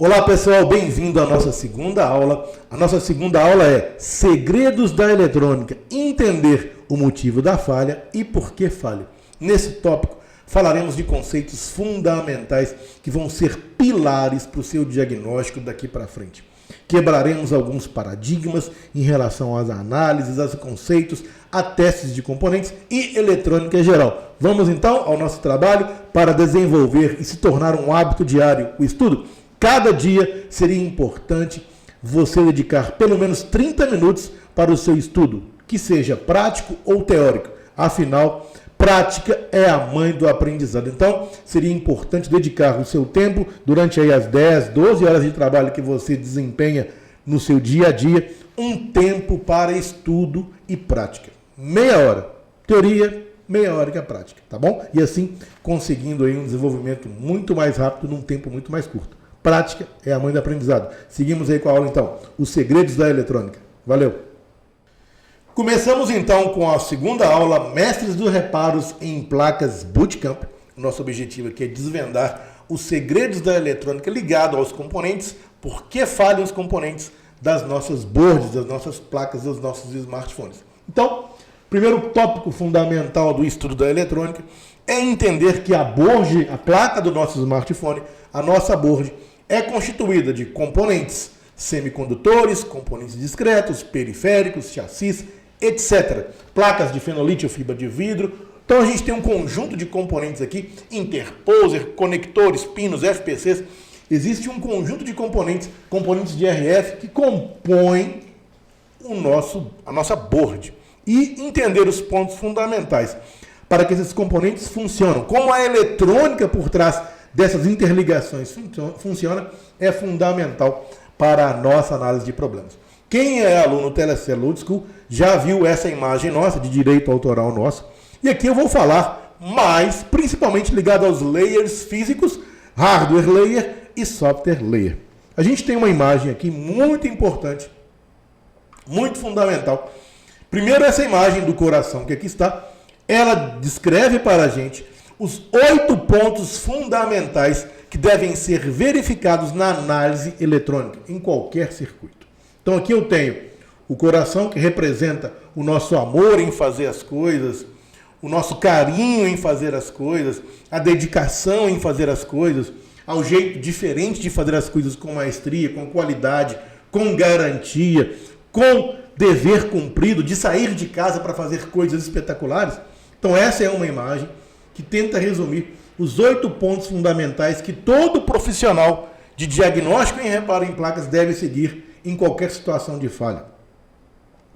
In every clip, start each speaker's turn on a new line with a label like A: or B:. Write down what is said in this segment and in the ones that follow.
A: Olá pessoal, bem-vindo à nossa segunda aula. A nossa segunda aula é Segredos da Eletrônica, entender o motivo da falha e por que falha. Nesse tópico falaremos de conceitos fundamentais que vão ser pilares para o seu diagnóstico daqui para frente. Quebraremos alguns paradigmas em relação às análises, aos conceitos, a testes de componentes e eletrônica em geral. Vamos então ao nosso trabalho para desenvolver e se tornar um hábito diário o estudo. Cada dia seria importante você dedicar pelo menos 30 minutos para o seu estudo, que seja prático ou teórico. Afinal, prática é a mãe do aprendizado. Então, seria importante dedicar o seu tempo durante aí as 10, 12 horas de trabalho que você desempenha no seu dia a dia, um tempo para estudo e prática. Meia hora teoria, meia hora que é prática, tá bom? E assim, conseguindo aí um desenvolvimento muito mais rápido num tempo muito mais curto. Prática é a mãe do aprendizado. Seguimos aí com a aula então, os segredos da eletrônica. Valeu! Começamos então com a segunda aula, Mestres dos Reparos em Placas Bootcamp. O nosso objetivo aqui é desvendar os segredos da eletrônica ligado aos componentes, por que falham os componentes das nossas boards, das nossas placas, dos nossos smartphones. Então, primeiro tópico fundamental do estudo da eletrônica é entender que a board, a placa do nosso smartphone, a nossa board, é constituída de componentes semicondutores, componentes discretos, periféricos, chassis, etc. Placas de fenolite ou fibra de vidro. Então a gente tem um conjunto de componentes aqui, interposer, conectores, pinos, FPCs. Existe um conjunto de componentes de RF que compõem a nossa board. E entender os pontos fundamentais para que esses componentes funcionem. Como a eletrônica por trás dessas interligações funciona, é fundamental para a nossa análise de problemas. Quem é aluno Telecel Old School já viu essa imagem nossa, de direito autoral nosso. E aqui eu vou falar mais, principalmente ligado aos layers físicos, hardware layer e software layer. A gente tem uma imagem aqui muito importante, muito fundamental. Primeiro, essa imagem do coração que aqui está, ela descreve para a gente os 8 pontos fundamentais que devem ser verificados na análise eletrônica, em qualquer circuito. Então aqui eu tenho o coração, que representa o nosso amor em fazer as coisas, o nosso carinho em fazer as coisas, a dedicação em fazer as coisas, ao jeito diferente de fazer as coisas com maestria, com qualidade, com garantia, com dever cumprido, de sair de casa para fazer coisas espetaculares. Então essa é uma imagem que tenta resumir os 8 pontos fundamentais que todo profissional de diagnóstico em reparo em placas deve seguir em qualquer situação de falha.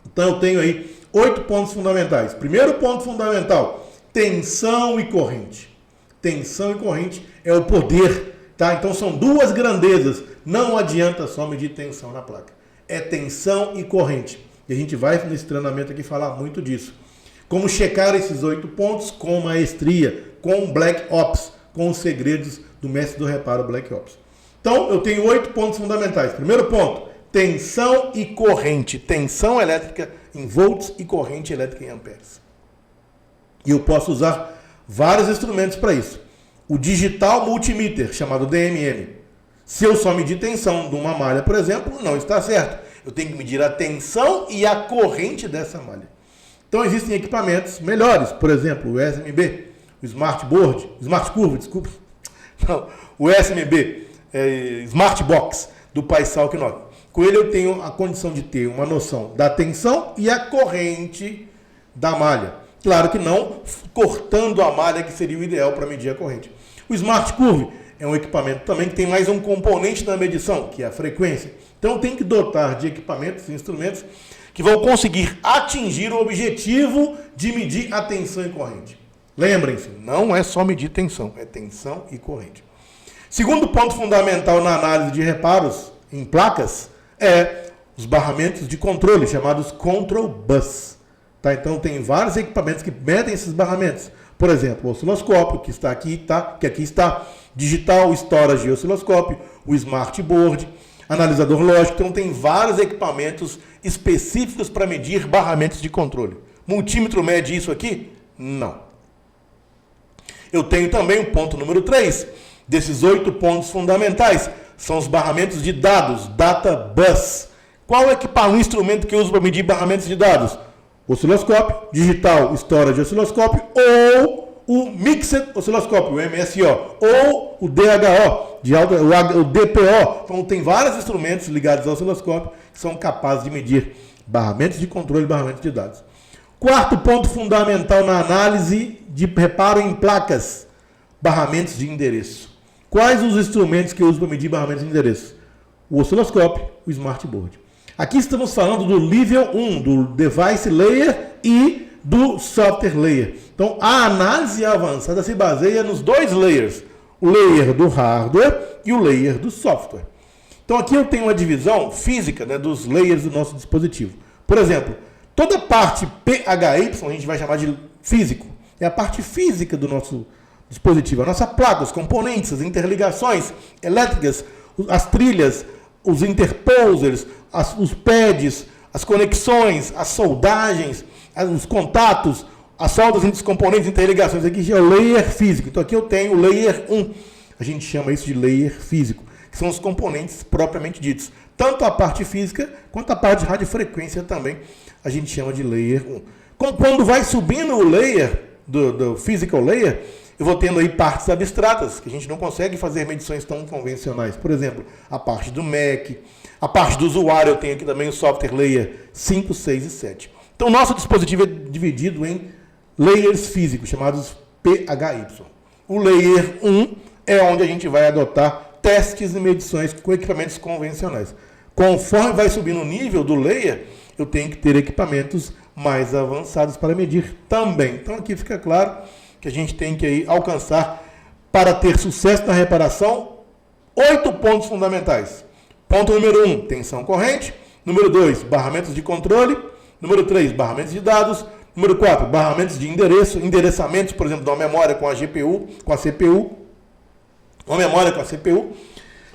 A: Então eu tenho aí 8 pontos fundamentais. Primeiro ponto fundamental, tensão e corrente. Tensão e corrente é o poder, tá? Então são duas grandezas. Não adianta só medir tensão na placa. É tensão e corrente. E a gente vai nesse treinamento aqui falar muito disso. Como checar esses 8 pontos com maestria, com Black Ops, com os segredos do mestre do reparo Black Ops. Então, eu tenho 8 pontos fundamentais. Primeiro ponto, tensão e corrente. Tensão elétrica em volts e corrente elétrica em amperes. E eu posso usar vários instrumentos para isso. O Digital Multimeter, chamado DMM. Se eu só medir tensão de uma malha, por exemplo, não está certo. Eu tenho que medir a tensão e a corrente dessa malha. Então existem equipamentos melhores, por exemplo, o SMB, o Smart Curve, desculpa. Não, o SMB, Smart Box, do Paisal Knock. Com ele eu tenho a condição de ter uma noção da tensão e a corrente da malha. Claro que não cortando a malha, que seria o ideal para medir a corrente. O Smart Curve é um equipamento também que tem mais um componente na medição, que é a frequência. Então tem que dotar de equipamentos e instrumentos que vão conseguir atingir o objetivo de medir a tensão e corrente. Lembrem-se, não é só medir tensão, é tensão e corrente. Segundo ponto fundamental na análise de reparos em placas é os barramentos de controle, chamados Control Bus. Tá? Então tem vários equipamentos que medem esses barramentos. Por exemplo, o osciloscópio, que está aqui, que aqui está, Digital Storage Osciloscópio, o Smart Board, analisador lógico. Então tem vários equipamentos específicos para medir barramentos de controle. Multímetro mede isso aqui? Não. Eu tenho também o ponto número 3, desses 8 pontos fundamentais, são os barramentos de dados, Data Bus. Qual o instrumento que eu uso para medir barramentos de dados? Osciloscópio, Digital Storage Oscilloscope, ou o Mixed Oscilloscope, o MSO, ou o DHO, o DPO. Então tem vários instrumentos ligados ao osciloscópio que são capazes de medir barramentos de controle e barramentos de dados. Quarto ponto fundamental na análise de reparo em placas, barramentos de endereço. Quais os instrumentos que eu uso para medir barramentos de endereço? O osciloscópio, o smartboard. Aqui estamos falando do nível 1, do device layer e do software layer. Então, a análise avançada se baseia nos dois layers, o layer do hardware e o layer do software. Então, aqui eu tenho uma divisão física, né, dos layers do nosso dispositivo. Por exemplo, toda a parte PHY, a gente vai chamar de físico, é a parte física do nosso dispositivo, a nossa placa, os componentes, as interligações elétricas, as trilhas, os interposers, os pads, as conexões, as soldagens, os contatos, as soldas entre os componentes, interligações. Aqui é o layer físico. Então aqui eu tenho o layer 1. A gente chama isso de layer físico, que são os componentes propriamente ditos. Tanto a parte física quanto a parte de radiofrequência também a gente chama de layer 1. Quando vai subindo o layer, do physical layer, eu vou tendo aí partes abstratas, que a gente não consegue fazer medições tão convencionais. Por exemplo, a parte do MAC, a parte do usuário, eu tenho aqui também o software layer 5, 6 e 7. Então, nosso dispositivo é dividido em layers físicos, chamados PHY. O layer 1 é onde a gente vai adotar testes e medições com equipamentos convencionais. Conforme vai subindo o nível do layer, eu tenho que ter equipamentos mais avançados para medir também. Então, aqui fica claro que a gente tem que aí alcançar, para ter sucesso na reparação, 8 pontos fundamentais. Ponto número 1, tensão corrente. Número 2, barramentos de controle. Número 3, barramentos de dados. Número 4, barramentos de endereço, endereçamentos, por exemplo, de uma memória com a GPU, com a CPU. Uma memória com a CPU.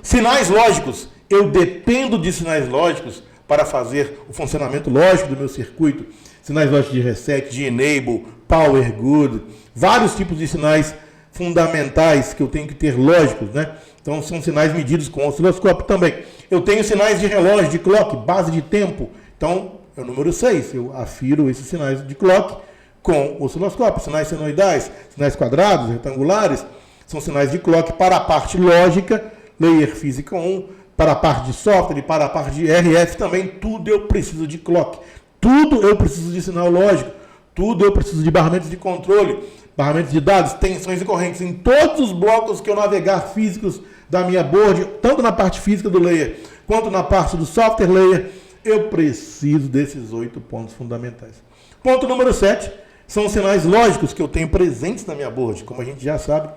A: Sinais lógicos. Eu dependo de sinais lógicos para fazer o funcionamento lógico do meu circuito. Sinais lógicos de reset, de enable, power good, vários tipos de sinais fundamentais que eu tenho que ter lógicos, né? Então são sinais medidos com osciloscópio também. Eu tenho sinais de relógio, de clock, base de tempo. Então, é o número 6, eu afiro esses sinais de clock com osciloscópio. Sinais senoidais, sinais quadrados, retangulares, são sinais de clock para a parte lógica, layer física 1, para a parte de software e para a parte de RF também, tudo eu preciso de clock. Tudo eu preciso de sinal lógico, tudo eu preciso de barramentos de controle, barramentos de dados, tensões e correntes. Em todos os blocos que eu navegar físicos da minha board, tanto na parte física do layer, quanto na parte do software layer, eu preciso desses 8 pontos fundamentais. Ponto número 7, são os sinais lógicos que eu tenho presentes na minha board. Como a gente já sabe,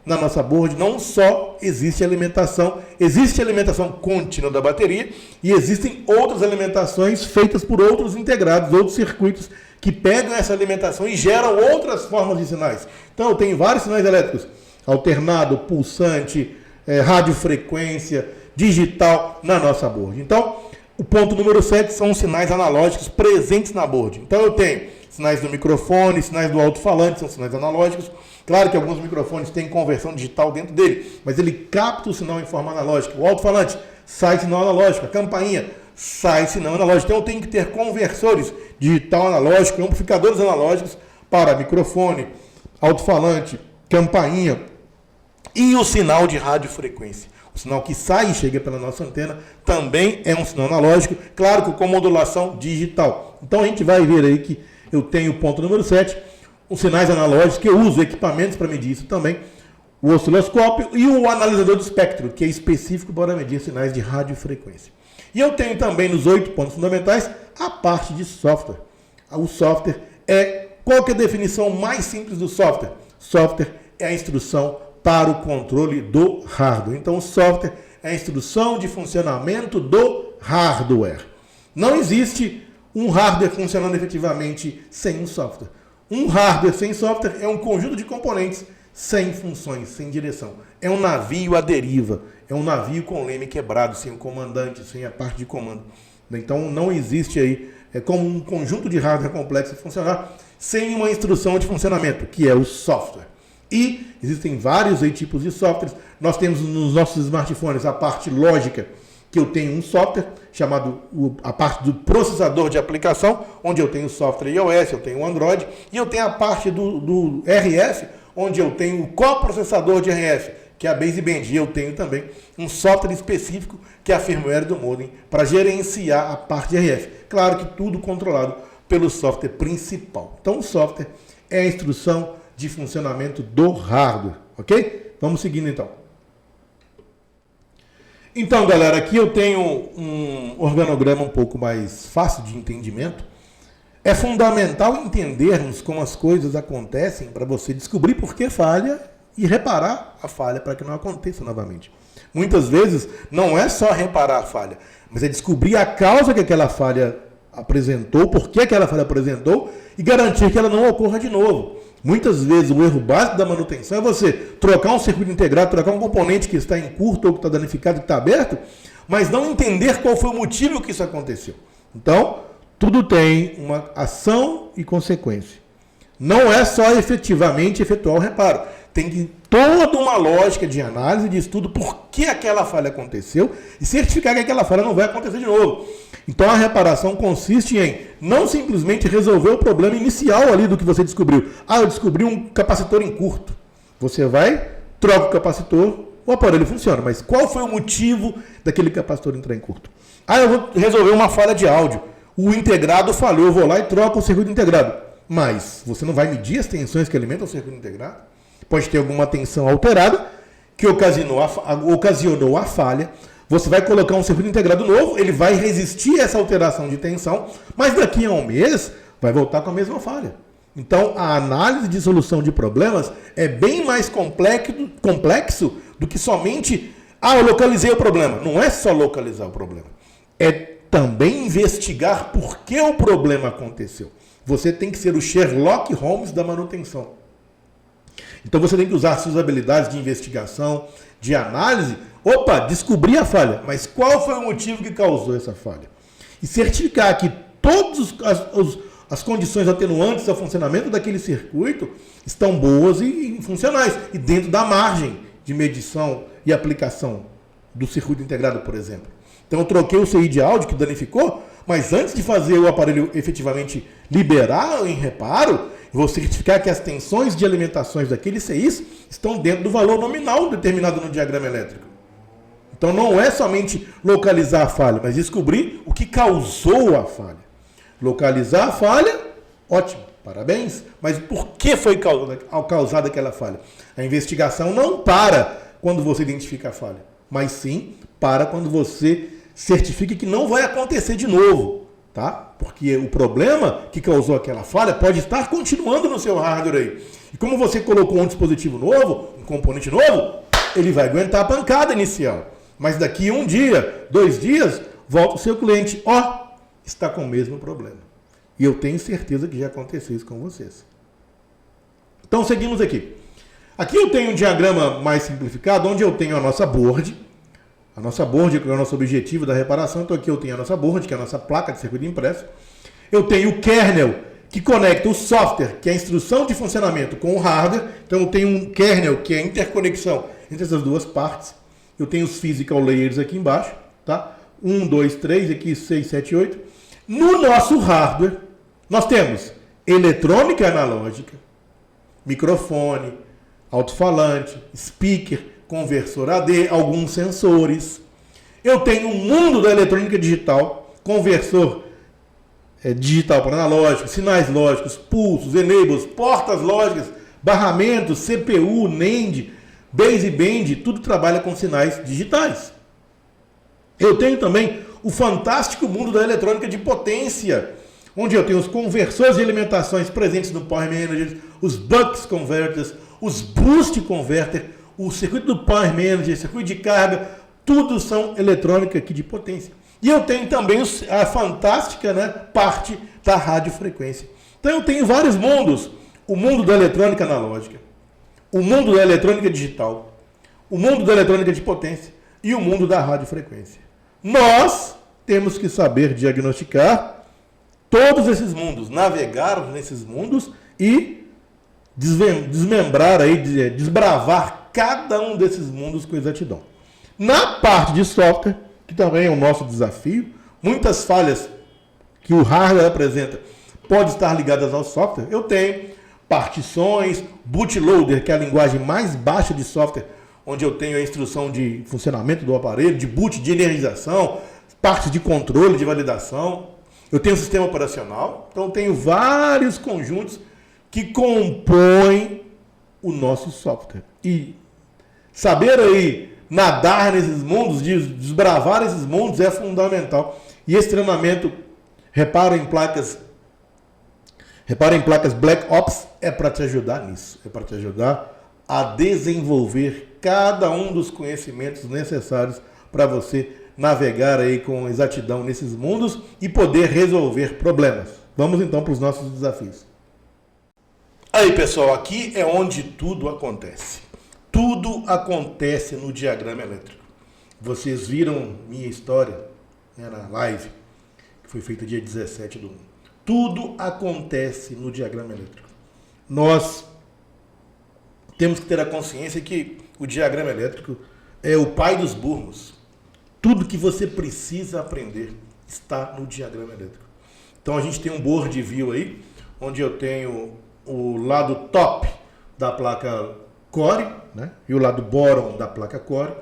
A: na nossa board não só existe alimentação contínua da bateria e existem outras alimentações feitas por outros integrados, outros circuitos que pegam essa alimentação e geram outras formas de sinais. Então eu tenho vários sinais elétricos, alternado, pulsante, radiofrequência, digital na nossa board. Então, o ponto número 7 são os sinais analógicos presentes na board. Então eu tenho sinais do microfone, sinais do alto-falante, são sinais analógicos. Claro que alguns microfones têm conversão digital dentro dele, mas ele capta o sinal em forma analógica. O alto-falante sai sinal analógico, a campainha sai sinal analógico. Então eu tenho que ter conversores digital analógico, amplificadores analógicos para microfone, alto-falante, campainha e o sinal de radiofrequência. O sinal que sai e chega pela nossa antena também é um sinal analógico, claro que com modulação digital. Então a gente vai ver aí que eu tenho o ponto número 7, os sinais analógicos, que eu uso equipamentos para medir isso também, o osciloscópio e o analisador do espectro, que é específico para medir sinais de radiofrequência. E eu tenho também nos 8 pontos fundamentais a parte de software. O software qual que é a definição mais simples do software? Software é a instrução para o controle do hardware. Então o software é a instrução de funcionamento do hardware. Não existe um hardware funcionando efetivamente sem um software. Um hardware sem software é um conjunto de componentes sem funções, sem direção. É um navio à deriva, é um navio com leme quebrado, sem o comandante, sem a parte de comando. Então não existe aí, é como um conjunto de hardware complexo funcionar sem uma instrução de funcionamento, que é o software. E existem vários aí tipos de softwares. Nós temos nos nossos smartphones a parte lógica, que eu tenho um software chamado a parte do processador de aplicação, onde eu tenho o software iOS, eu tenho o Android, e eu tenho a parte do RF, onde eu tenho o coprocessador de RF, que é a baseband. E eu tenho também um software específico, que é a firmware do modem, para gerenciar a parte de RF. Claro que tudo controlado pelo software principal. Então o software é a instrução de funcionamento do hardware, ok? Vamos seguindo então. Então, galera, aqui eu tenho um organograma um pouco mais fácil de entendimento. É fundamental entendermos como as coisas acontecem para você descobrir por que falha e reparar a falha para que não aconteça novamente. Muitas vezes não é só reparar a falha, mas é descobrir a causa que aquela falha apresentou, por que aquela falha apresentou e garantir que ela não ocorra de novo. Muitas vezes o erro básico da manutenção é você trocar um circuito integrado, trocar um componente que está em curto ou que está danificado, que está aberto, mas não entender qual foi o motivo que isso aconteceu. Então, tudo tem uma ação e consequência. Não é só efetivamente efetuar o reparo. Tem toda uma lógica de análise, de estudo, por que aquela falha aconteceu e certificar que aquela falha não vai acontecer de novo. Então a reparação consiste em não simplesmente resolver o problema inicial ali do que você descobriu. Ah, eu descobri um capacitor em curto. Você vai, troca o capacitor, o aparelho funciona. Mas qual foi o motivo daquele capacitor entrar em curto? Ah, eu vou resolver uma falha de áudio. O integrado falhou, eu vou lá e troco o circuito integrado. Mas você não vai medir as tensões que alimentam o circuito integrado? Pode ter alguma tensão alterada que ocasionou a falha. Você vai colocar um circuito integrado novo, ele vai resistir a essa alteração de tensão, mas daqui a um mês vai voltar com a mesma falha. Então, a análise de solução de problemas é bem mais complexo do que somente, eu localizei o problema. Não é só localizar o problema. É também investigar por que o problema aconteceu. Você tem que ser o Sherlock Holmes da manutenção. Então você tem que usar suas habilidades de investigação, de análise. Descobri a falha, mas qual foi o motivo que causou essa falha? E certificar que todas as condições atenuantes ao funcionamento daquele circuito estão boas e funcionais. E dentro da margem de medição e aplicação do circuito integrado, por exemplo. Então eu troquei o CI de áudio que danificou, mas antes de fazer o aparelho efetivamente liberar em reparo, vou certificar que as tensões de alimentações daqueles CIs estão dentro do valor nominal determinado no diagrama elétrico. Então não é somente localizar a falha, mas descobrir o que causou a falha. Localizar a falha, ótimo, parabéns. Mas por que foi causada aquela falha? A investigação não para quando você identifica a falha, mas sim para quando você certifica que não vai acontecer de novo. Tá? Porque o problema que causou aquela falha pode estar continuando no seu hardware aí. E como você colocou um dispositivo novo, um componente novo, ele vai aguentar a pancada inicial. Mas daqui um dia, 2 dias, volta o seu cliente. Está com o mesmo problema. E eu tenho certeza que já aconteceu isso com vocês. Então seguimos aqui. Aqui eu tenho um diagrama mais simplificado, onde eu tenho a nossa board. A nossa board, que é o nosso objetivo da reparação. Então aqui eu tenho a nossa board, que é a nossa placa de circuito impresso. Eu tenho o kernel, que conecta o software, que é a instrução de funcionamento, com o hardware. Então eu tenho um kernel, que é a interconexão entre essas duas partes. Eu tenho os physical layers aqui embaixo, tá? 1, 2, 3, aqui 6, 7, 8. No nosso hardware, nós temos eletrônica analógica, microfone, alto-falante, speaker, conversor AD, alguns sensores. Eu tenho um mundo da eletrônica digital, conversor digital para analógico, sinais lógicos, pulsos, enables, portas lógicas, barramentos, CPU, NAND, baseband, tudo trabalha com sinais digitais. Eu tenho também o fantástico mundo da eletrônica de potência, onde eu tenho os conversores de alimentações presentes no Power Manager, os Buck Converters, os Boost Converter, o circuito do Power Manager, circuito de carga, tudo são eletrônica aqui de potência. E eu tenho também a fantástica parte da radiofrequência. Então eu tenho vários mundos. O mundo da eletrônica analógica, o mundo da eletrônica digital, o mundo da eletrônica de potência e o mundo da radiofrequência. Nós temos que saber diagnosticar todos esses mundos, navegar nesses mundos e desmembrar aí, desbravar cada um desses mundos com exatidão. Na parte de software, que também é o nosso desafio, muitas falhas que o hardware apresenta podem estar ligadas ao software. Eu tenho partições, bootloader, que é a linguagem mais baixa de software, onde eu tenho a instrução de funcionamento do aparelho, de boot, de energização, partes de controle, de validação. Eu tenho um sistema operacional, então eu tenho vários conjuntos que compõem o nosso software. E saber aí nadar nesses mundos, desbravar esses mundos é fundamental. E esse treinamento, repara em placas Black Ops, é para te ajudar nisso. É para te ajudar a desenvolver cada um dos conhecimentos necessários para você navegar aí com exatidão nesses mundos e poder resolver problemas. Vamos então para os nossos desafios. Aí, pessoal, aqui é onde tudo acontece. Tudo acontece no diagrama elétrico. Vocês viram minha história, né, na live, que foi feita dia 17/1. Tudo acontece no diagrama elétrico. Nós temos que ter a consciência que o diagrama elétrico é o pai dos burros. Tudo que você precisa aprender está no diagrama elétrico. Então a gente tem um board view aí, onde eu tenho o lado top da placa Core, né, e o lado bottom da placa Core.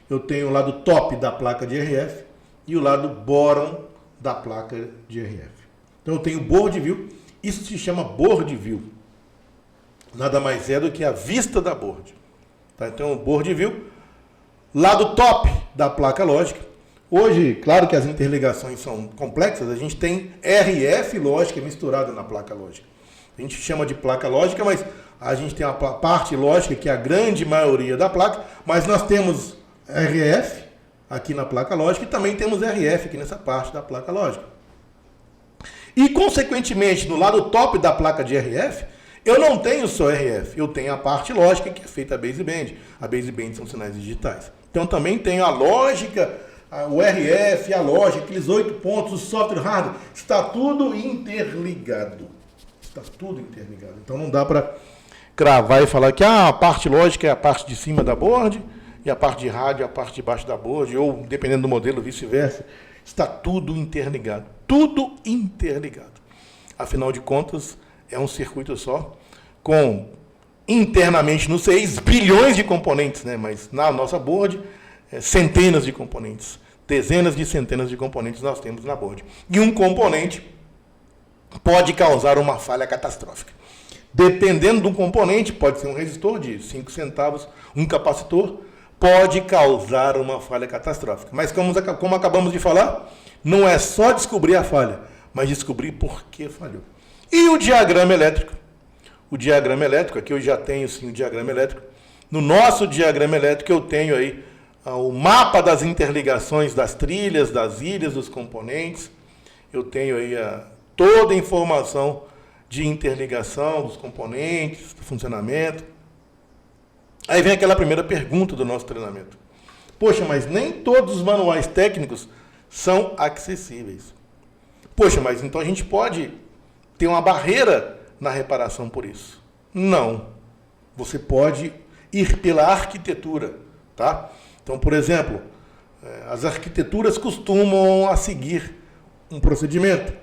A: Eu tenho o lado top da placa de RF e o lado bottom da placa de RF. Então eu tenho board view, isso se chama board view. Nada mais é do que a vista da board. Tá? Então o board view, lado top da placa lógica. Hoje, claro que as interligações são complexas, a gente tem RF lógica misturada na placa lógica. A gente chama de placa lógica, mas a gente tem a parte lógica, que é a grande maioria da placa, mas nós temos RF aqui na placa lógica e também temos RF aqui nessa parte da placa lógica. E, consequentemente, no lado top da placa de RF, eu não tenho só RF, eu tenho a parte lógica, que é feita a baseband. A baseband são sinais digitais. Então, também tenho a lógica, o RF, a lógica, aqueles 8 pontos, o software, hardware, está tudo interligado. Está tudo interligado. Então, não dá para cravar e falar que a parte lógica é a parte de cima da board e a parte de rádio é a parte de baixo da board, ou, dependendo do modelo, vice-versa. Está tudo interligado. Tudo interligado. Afinal de contas, é um circuito só, com internamente no 6 bilhões de componentes, né? Mas na nossa board, centenas de componentes. Dezenas de centenas de componentes nós temos na board. E um componente pode causar uma falha catastrófica. Dependendo do componente, pode ser um resistor de 5 centavos, um capacitor, pode causar uma falha catastrófica. Mas como acabamos de falar, não é só descobrir a falha, mas descobrir por que falhou. E o diagrama elétrico? O diagrama elétrico, aqui eu já tenho sim o diagrama elétrico. No nosso diagrama elétrico eu tenho aí o mapa das interligações das trilhas, das ilhas, dos componentes. Eu tenho aí toda a informação de interligação dos componentes, do funcionamento. Aí vem aquela primeira pergunta do nosso treinamento. Poxa, mas nem todos os manuais técnicos são acessíveis. Poxa, mas então a gente pode ter uma barreira na reparação por isso? Não. Você pode ir pela arquitetura, tá? Então, por exemplo, as arquiteturas costumam a seguir um procedimento.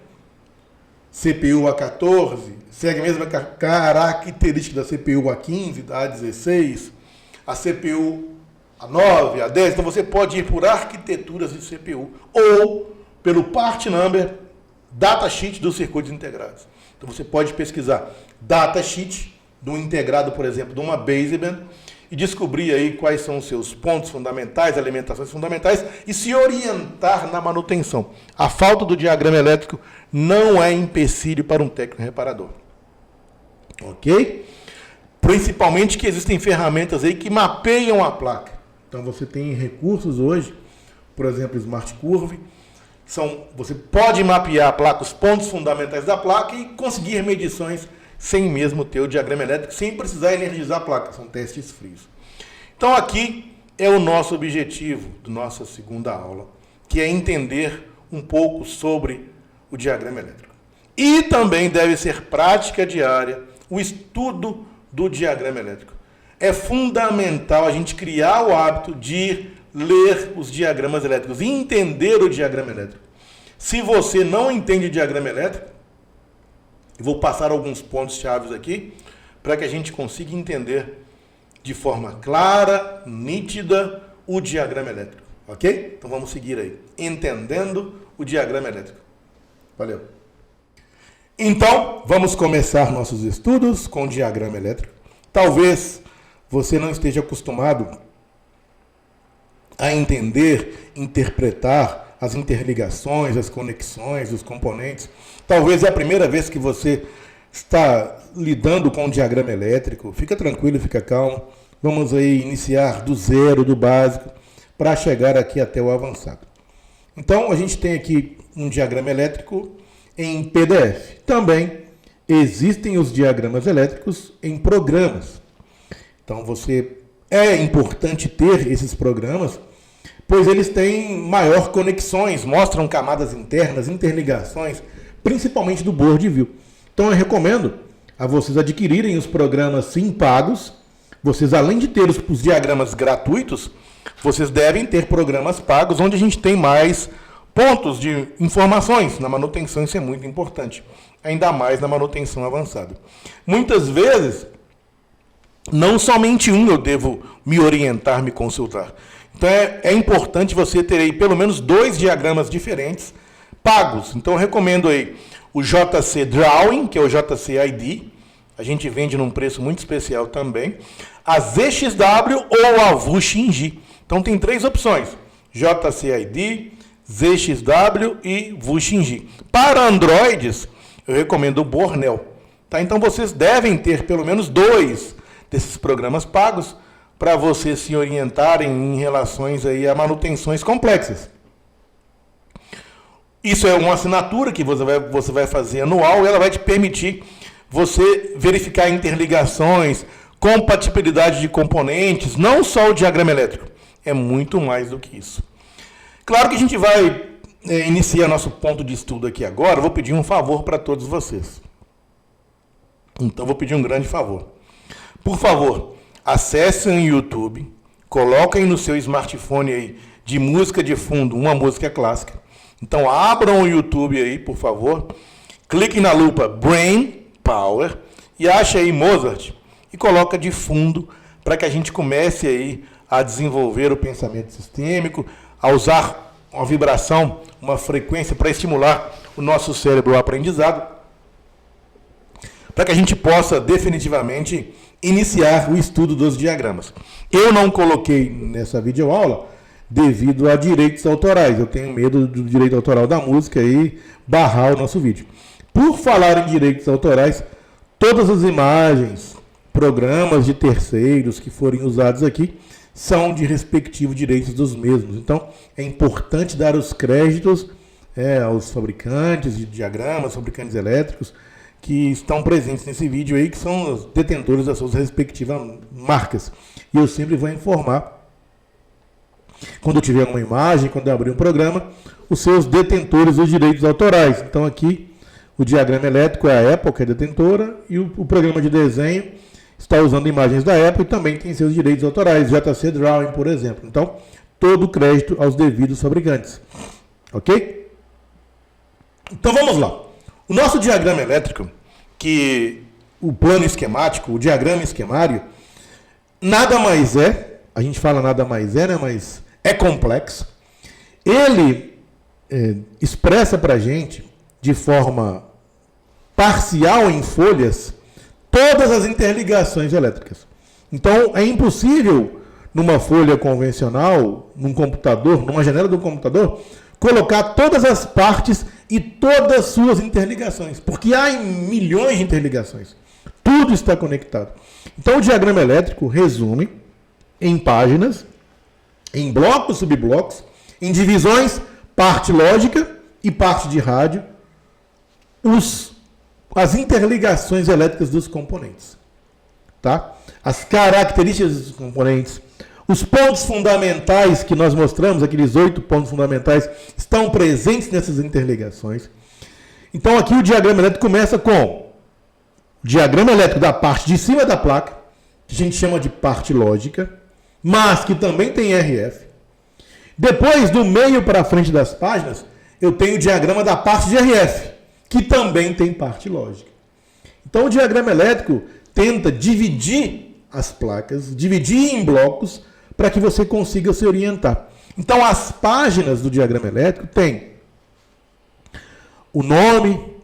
A: CPU A14 segue a mesma característica da CPU A15, da A16, a CPU A9, A10. Então você pode ir por arquiteturas de CPU ou pelo part number, datasheet dos circuitos integrados. Então você pode pesquisar datasheet de um integrado, por exemplo, de uma baseband e descobrir aí quais são os seus pontos fundamentais, alimentações fundamentais e se orientar na manutenção. A falta do diagrama elétrico não é empecilho para um técnico reparador. Ok? Principalmente que existem ferramentas aí que mapeiam a placa. Então você tem recursos hoje, por exemplo, Smart Curve. Você pode mapear a placa, os pontos fundamentais da placa e conseguir medições sem mesmo ter o diagrama elétrico, sem precisar energizar a placa. São testes frios. Então aqui é o nosso objetivo da nossa segunda aula, que é entender um pouco sobre o diagrama elétrico. E também deve ser prática diária o estudo do diagrama elétrico. É fundamental a gente criar o hábito de ler os diagramas elétricos e entender o diagrama elétrico. Se você não entende o diagrama elétrico, eu vou passar alguns pontos chaves aqui para que a gente consiga entender de forma clara, nítida, o diagrama elétrico. Ok? Então vamos seguir aí. Entendendo o diagrama elétrico. Valeu. Então, vamos começar nossos estudos com o diagrama elétrico. Talvez você não esteja acostumado a entender, interpretar as interligações, as conexões, os componentes. Talvez é a primeira vez que você está lidando com o diagrama elétrico. Fica tranquilo, fica calmo. Vamos aí iniciar do zero, do básico, para chegar aqui até o avançado. Então, a gente tem aqui um diagrama elétrico em PDF. Também existem os diagramas elétricos em programas. Então, é importante ter esses programas, pois eles têm maior conexões, mostram camadas internas, interligações, principalmente do board view. Então, eu recomendo a vocês adquirirem os programas sim pagos. Vocês, além de ter os diagramas gratuitos, vocês devem ter programas pagos, onde a gente tem mais pontos de informações. Na manutenção isso é muito importante, ainda mais na manutenção avançada. Muitas vezes, não somente um eu devo me orientar, me consultar. Então é importante você ter aí pelo menos 2 diagramas diferentes pagos. Então eu recomendo aí o JC Drawing, que é o JC ID, a gente vende num preço muito especial também, a ZXW ou a VuXinji. Então tem 3 opções: JC ID, ZXW e VuXinji. Para Androids, eu recomendo o Bornell. Tá? Então vocês devem ter pelo menos 2 desses programas pagos para vocês se orientarem em relações aí a manutenções complexas. Isso é uma assinatura que você vai fazer anual, e ela vai te permitir você verificar interligações, compatibilidade de componentes, não só o diagrama elétrico. É muito mais do que isso. Claro que a gente vai iniciar nosso ponto de estudo aqui agora. Eu vou pedir um favor para todos vocês. Então, vou pedir um grande favor. Por favor, acessem o YouTube, coloquem no seu smartphone aí de música de fundo uma música clássica. Então, abram o YouTube aí, por favor. Cliquem na lupa Brain Power e achem aí Mozart e coloca de fundo para que a gente comece aí a desenvolver o pensamento sistêmico, a usar uma vibração, uma frequência para estimular o nosso cérebro ao aprendizado, para que a gente possa definitivamente iniciar o estudo dos diagramas. Eu não coloquei nessa videoaula devido a direitos autorais. Eu tenho medo do direito autoral da música e barrar o nosso vídeo. Por falar em direitos autorais, todas as imagens, programas de terceiros que forem usados aqui são de respectivos direitos dos mesmos. Então, é importante dar os créditos aos fabricantes de diagramas, fabricantes elétricos, que estão presentes nesse vídeo aí, que são os detentores das suas respectivas marcas. E eu sempre vou informar, quando eu tiver uma imagem, quando eu abrir um programa, os seus detentores dos direitos autorais. Então aqui, o diagrama elétrico é a Apple, que é detentora, e o programa de desenho está usando imagens da Apple e também tem seus direitos autorais, JC Drawing, por exemplo. Então, todo o crédito aos devidos fabricantes. Ok? Então vamos lá. O nosso diagrama elétrico, que o plano esquemático, o diagrama esquemário, nada mais é, a gente fala nada mais é, né, mas é complexo. Ele expressa para a gente, de forma parcial em folhas, todas as interligações elétricas. Então, é impossível, numa folha convencional, num computador, numa janela do computador, colocar todas as partes e todas as suas interligações, porque há milhões de interligações. Tudo está conectado. Então, o diagrama elétrico resume em páginas, em blocos, subblocos, em divisões, parte lógica e parte de rádio, as interligações elétricas dos componentes. Tá? As características dos componentes, os pontos fundamentais que nós mostramos, aqueles 8 pontos fundamentais, estão presentes nessas interligações. Então aqui o diagrama elétrico começa com o diagrama elétrico da parte de cima da placa, que a gente chama de parte lógica, mas que também tem RF. Depois, do meio para frente das páginas, eu tenho o diagrama da parte de RF, que também tem parte lógica. Então, o diagrama elétrico tenta dividir as placas, dividir em blocos, para que você consiga se orientar. Então, as páginas do diagrama elétrico têm o nome,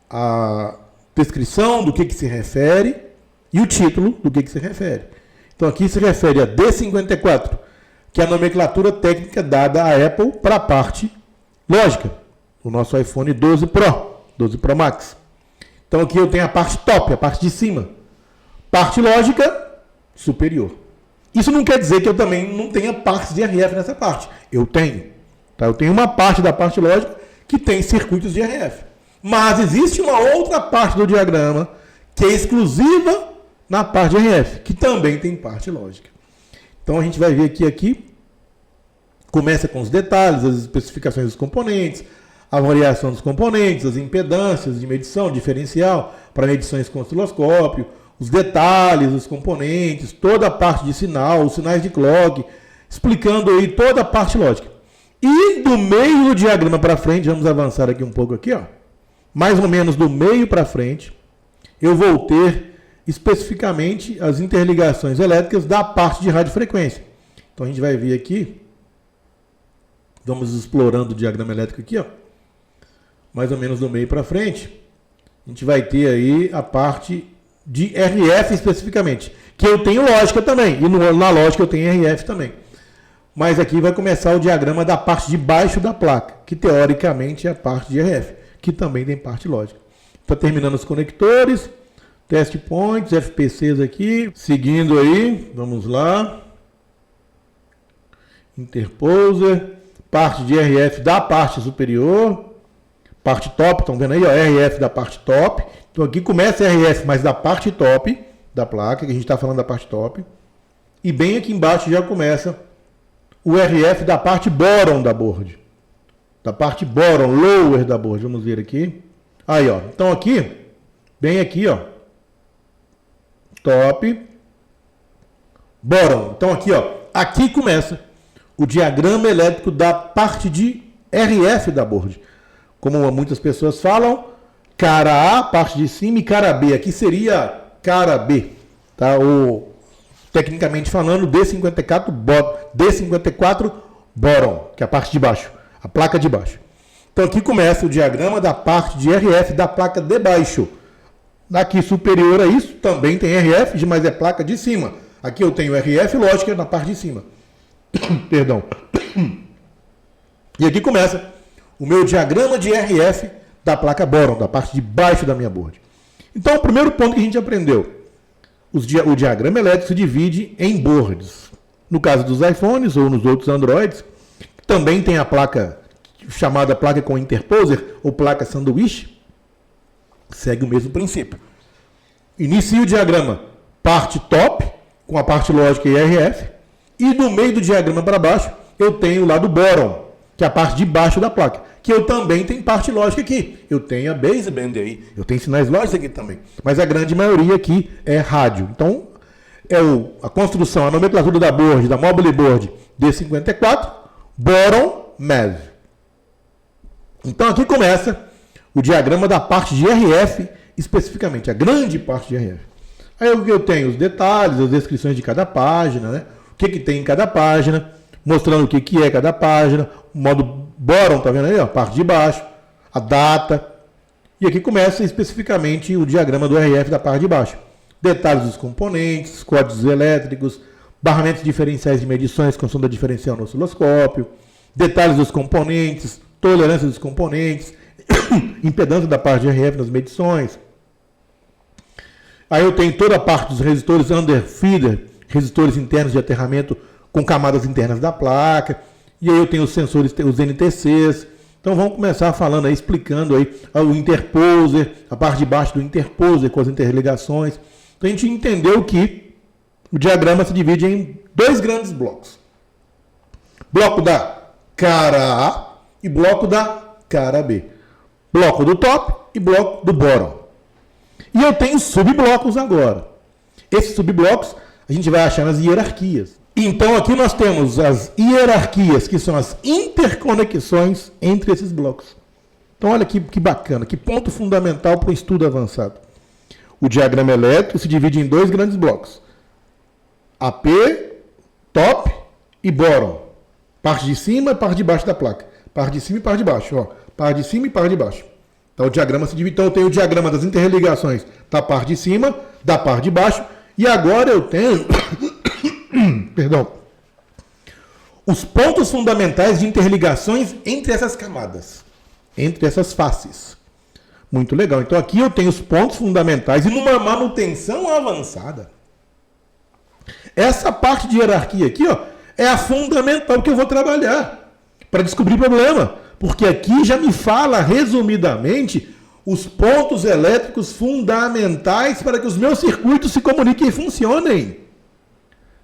A: a descrição do que se refere e o título do que se refere. Então, aqui se refere a D54, que é a nomenclatura técnica dada à Apple para a parte lógica, o nosso iPhone 12 Pro, 12 Pro Max. Então, aqui eu tenho a parte top, a parte de cima. Parte lógica superior. Isso não quer dizer que eu também não tenha partes de RF nessa parte. Eu tenho. Tá? Eu tenho uma parte da parte lógica que tem circuitos de RF. Mas existe uma outra parte do diagrama que é exclusiva na parte de RF, que também tem parte lógica. Então a gente vai ver aqui começa com os detalhes, as especificações dos componentes, a variação dos componentes, as impedâncias de medição, diferencial para medições com osciloscópio, os detalhes dos componentes, toda a parte de sinal, os sinais de clock, explicando aí toda a parte lógica. E do meio do diagrama para frente, vamos avançar aqui um pouco aqui, ó. Mais ou menos do meio para frente, eu vou ter especificamente as interligações elétricas da parte de radiofrequência. Então a gente vai ver aqui, vamos explorando o diagrama elétrico aqui, ó. Mais ou menos do meio para frente, a gente vai ter aí a parte de RF especificamente, que eu tenho lógica também, e na lógica eu tenho RF também. Mas aqui vai começar o diagrama da parte de baixo da placa, que teoricamente é a parte de RF, que também tem parte lógica. Está terminando os conectores, test points, FPCs aqui, seguindo aí, vamos lá. Interposer, parte de RF da parte superior, parte top, estão vendo aí, ó, RF da parte top. Então aqui começa RF, mas da parte top da placa, que a gente está falando da parte top. E bem aqui embaixo já começa o RF da parte bottom da board. Da parte bottom, lower da board. Vamos ver aqui. Aí, ó. Então aqui, bem aqui, ó. Top. Bottom. Então aqui, ó. Aqui começa o diagrama elétrico da parte de RF da board. Como muitas pessoas falam, cara A, parte de cima, e cara B. Aqui seria cara B, tá? Ou, tecnicamente falando, D54 bottom, que é a parte de baixo, a placa de baixo. Então aqui começa o diagrama da parte de RF da placa de baixo. Aqui superior a isso também tem RF, mas é placa de cima. Aqui eu tenho RF lógica na parte de cima. Perdão. E aqui começa o meu diagrama de RF da placa bottom, da parte de baixo da minha board. Então, o primeiro ponto que a gente aprendeu, o diagrama elétrico se divide em boards. No caso dos iPhones ou nos outros Androids, também tem a placa chamada placa com interposer ou placa sanduíche, segue o mesmo princípio. Inicia o diagrama parte top, com a parte lógica e RF, e do meio do diagrama para baixo, eu tenho o lado bottom, que é a parte de baixo da placa, que eu também tenho parte lógica aqui. Eu tenho a baseband aí, eu tenho sinais lógicos aqui também. Mas a grande maioria aqui é rádio. Então, é a construção, a nomenclatura da board, da mobile board D54, bottom, MEV. Então, aqui começa o diagrama da parte de RF, especificamente, a grande parte de RF. Aí eu tenho os detalhes, as descrições de cada página, né? O que tem em cada página, mostrando o que é cada página, o modo bottom, tá vendo aí, ó, parte de baixo, a data. E aqui começa especificamente o diagrama do RF da parte de baixo. Detalhes dos componentes, códigos elétricos, barramentos diferenciais de medições com sonda diferencial no osciloscópio, detalhes dos componentes, tolerância dos componentes, impedância da parte de RF nas medições. Aí eu tenho toda a parte dos resistores underfeeder, resistores internos de aterramento com camadas internas da placa. E aí eu tenho os sensores, os NTCs. Então vamos começar falando aí, explicando aí o interposer, a parte de baixo do interposer com as interligações. Então a gente entendeu que o diagrama se divide em dois grandes blocos. Bloco da cara A e bloco da cara B. Bloco do top e bloco do bottom. E eu tenho subblocos agora. Esses subblocos a gente vai achar nas hierarquias. Então aqui nós temos as hierarquias, que são as interconexões entre esses blocos. Então olha que bacana, que ponto fundamental para o estudo avançado. O diagrama elétrico se divide em dois grandes blocos. AP, top e bottom. Parte de cima e parte de baixo da placa. Parte de cima e parte de baixo. Ó. Parte de cima e parte de baixo. Então o diagrama se divide. Então eu tenho o diagrama das interligações da parte de cima, da parte de baixo. E agora eu tenho perdão, os pontos fundamentais de interligações entre essas camadas, entre essas faces. Muito legal. Então aqui eu tenho os pontos fundamentais e numa manutenção avançada. Essa parte de hierarquia aqui, ó, é a fundamental que eu vou trabalhar para descobrir problema. Porque aqui já me fala resumidamente os pontos elétricos fundamentais para que os meus circuitos se comuniquem e funcionem.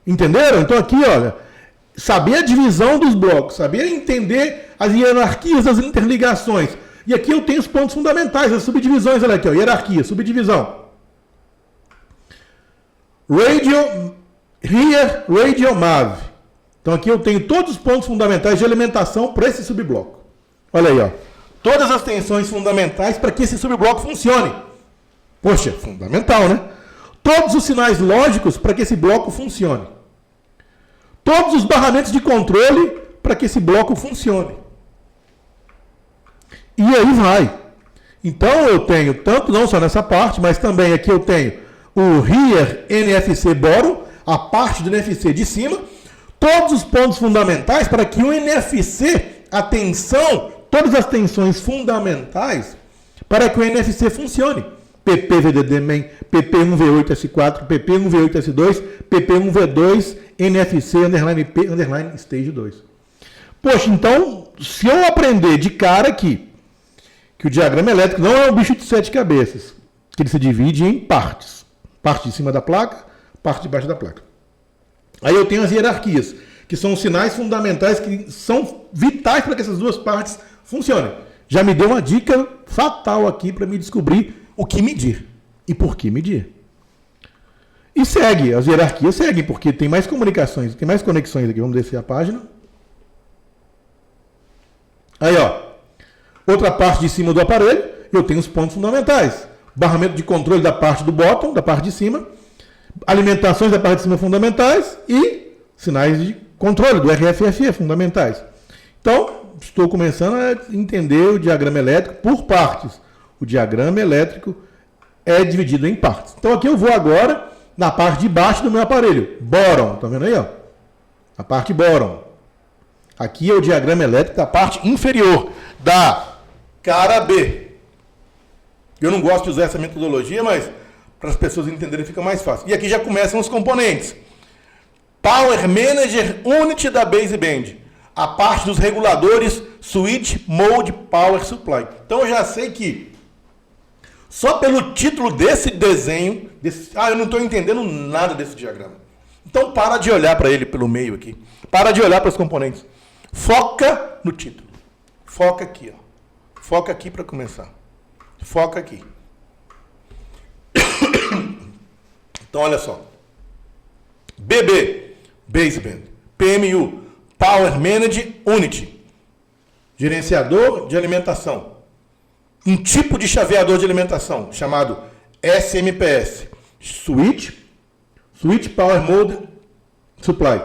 A: Entenderam? Então aqui, olha, saber a divisão dos blocos, saber entender as hierarquias das interligações. E aqui eu tenho os pontos fundamentais, as subdivisões, olha aqui, ó, hierarquia, subdivisão. Rear Radio MAV. Então aqui eu tenho todos os pontos fundamentais de alimentação para esse subbloco. Olha aí, ó. Todas as tensões fundamentais para que esse subbloco funcione. Poxa, fundamental, né? Todos os sinais lógicos para que esse bloco funcione. Todos os barramentos de controle para que esse bloco funcione. E aí vai. Então eu tenho, tanto não só nessa parte, mas também aqui eu tenho o Rear NFC Bottom, a parte do NFC de cima, todos os pontos fundamentais para que o NFC, a tensão, todas as tensões fundamentais para que o NFC funcione. PP-VDD main, PP1V8S4, PP1V8S2, PP1V2, NFC, underline P, underline stage 2. Poxa, então, se eu aprender de cara aqui que o diagrama elétrico não é um bicho de 7 cabeças, que ele se divide em partes. Parte de cima da placa, parte de baixo da placa. Aí eu tenho as hierarquias, que são os sinais fundamentais que são vitais para que essas duas partes funcionem. Já me deu uma dica fatal aqui para me descobrir o que medir e por que medir. E segue, as hierarquias seguem, porque tem mais comunicações, tem mais conexões aqui. Vamos descer a página. Aí, ó. Outra parte de cima do aparelho, eu tenho os pontos fundamentais. Barramento de controle da parte do bottom, da parte de cima. Alimentações da parte de cima fundamentais e sinais de controle do RFFE fundamentais. Então, estou começando a entender o diagrama elétrico por partes. O diagrama elétrico é dividido em partes. Então, aqui eu vou agora na parte de baixo do meu aparelho. Bottom, tá vendo aí, ó? A parte bottom. Aqui é o diagrama elétrico da parte inferior, da cara B. Eu não gosto de usar essa metodologia, mas para as pessoas entenderem fica mais fácil. E aqui já começam os componentes. Power Manager Unit da baseband. A parte dos reguladores Switch Mode Power Supply. Então eu já sei que só pelo título desse desenho, eu não estou entendendo nada desse diagrama. Então para de olhar para ele pelo meio aqui. Para de olhar para os componentes. Foca no título. Foca aqui, ó. Foca aqui para começar. Foca aqui. Então olha só. BB, baseband. PMU, Power Management Unit. Gerenciador de alimentação. Um tipo de chaveador de alimentação, chamado SMPS. Switch Power Mode Supply.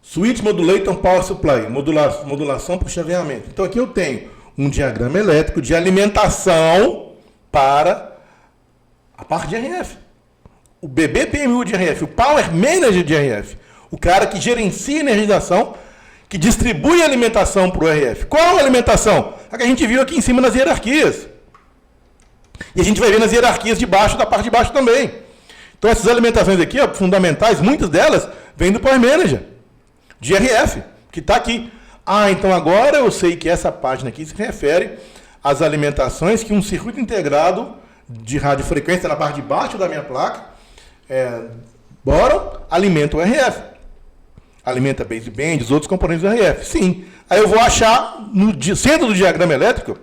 A: Switch Modulator Power Supply. Modulação por chaveamento. Então aqui eu tenho um diagrama elétrico de alimentação para a parte de RF. O BBPMU de RF, o Power Manager de RF. O cara que gerencia a energização, que distribui a alimentação para o RF. Qual a alimentação? A que a gente viu aqui em cima nas hierarquias. E a gente vai ver nas hierarquias de baixo, da parte de baixo também. Então essas alimentações aqui, ó, fundamentais, muitas delas vêm do Power Manager, de RF, que está aqui. Ah, então agora eu sei que essa página aqui se refere às alimentações que um circuito integrado de radiofrequência na parte de baixo da minha placa, bottom, alimenta o RF. Alimenta baseband, os outros componentes do RF. Sim. Aí eu vou achar no centro do diagrama elétrico.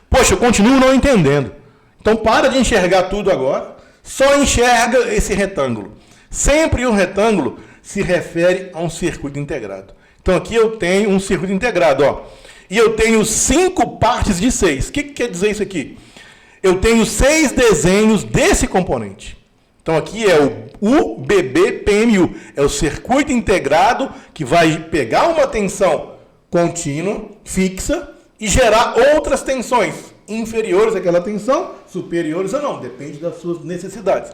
A: Poxa, eu continuo não entendendo. Então para de enxergar tudo agora, só enxerga esse retângulo. Sempre o retângulo se refere a um circuito integrado. Então aqui eu tenho um circuito integrado, ó, e eu tenho 5 partes de 6. O que quer dizer isso aqui? Eu tenho 6 desenhos desse componente. Então aqui é o UBB-PMU, é o circuito integrado que vai pegar uma tensão contínua, fixa, e gerar outras tensões inferiores àquela tensão, superiores ou não, depende das suas necessidades.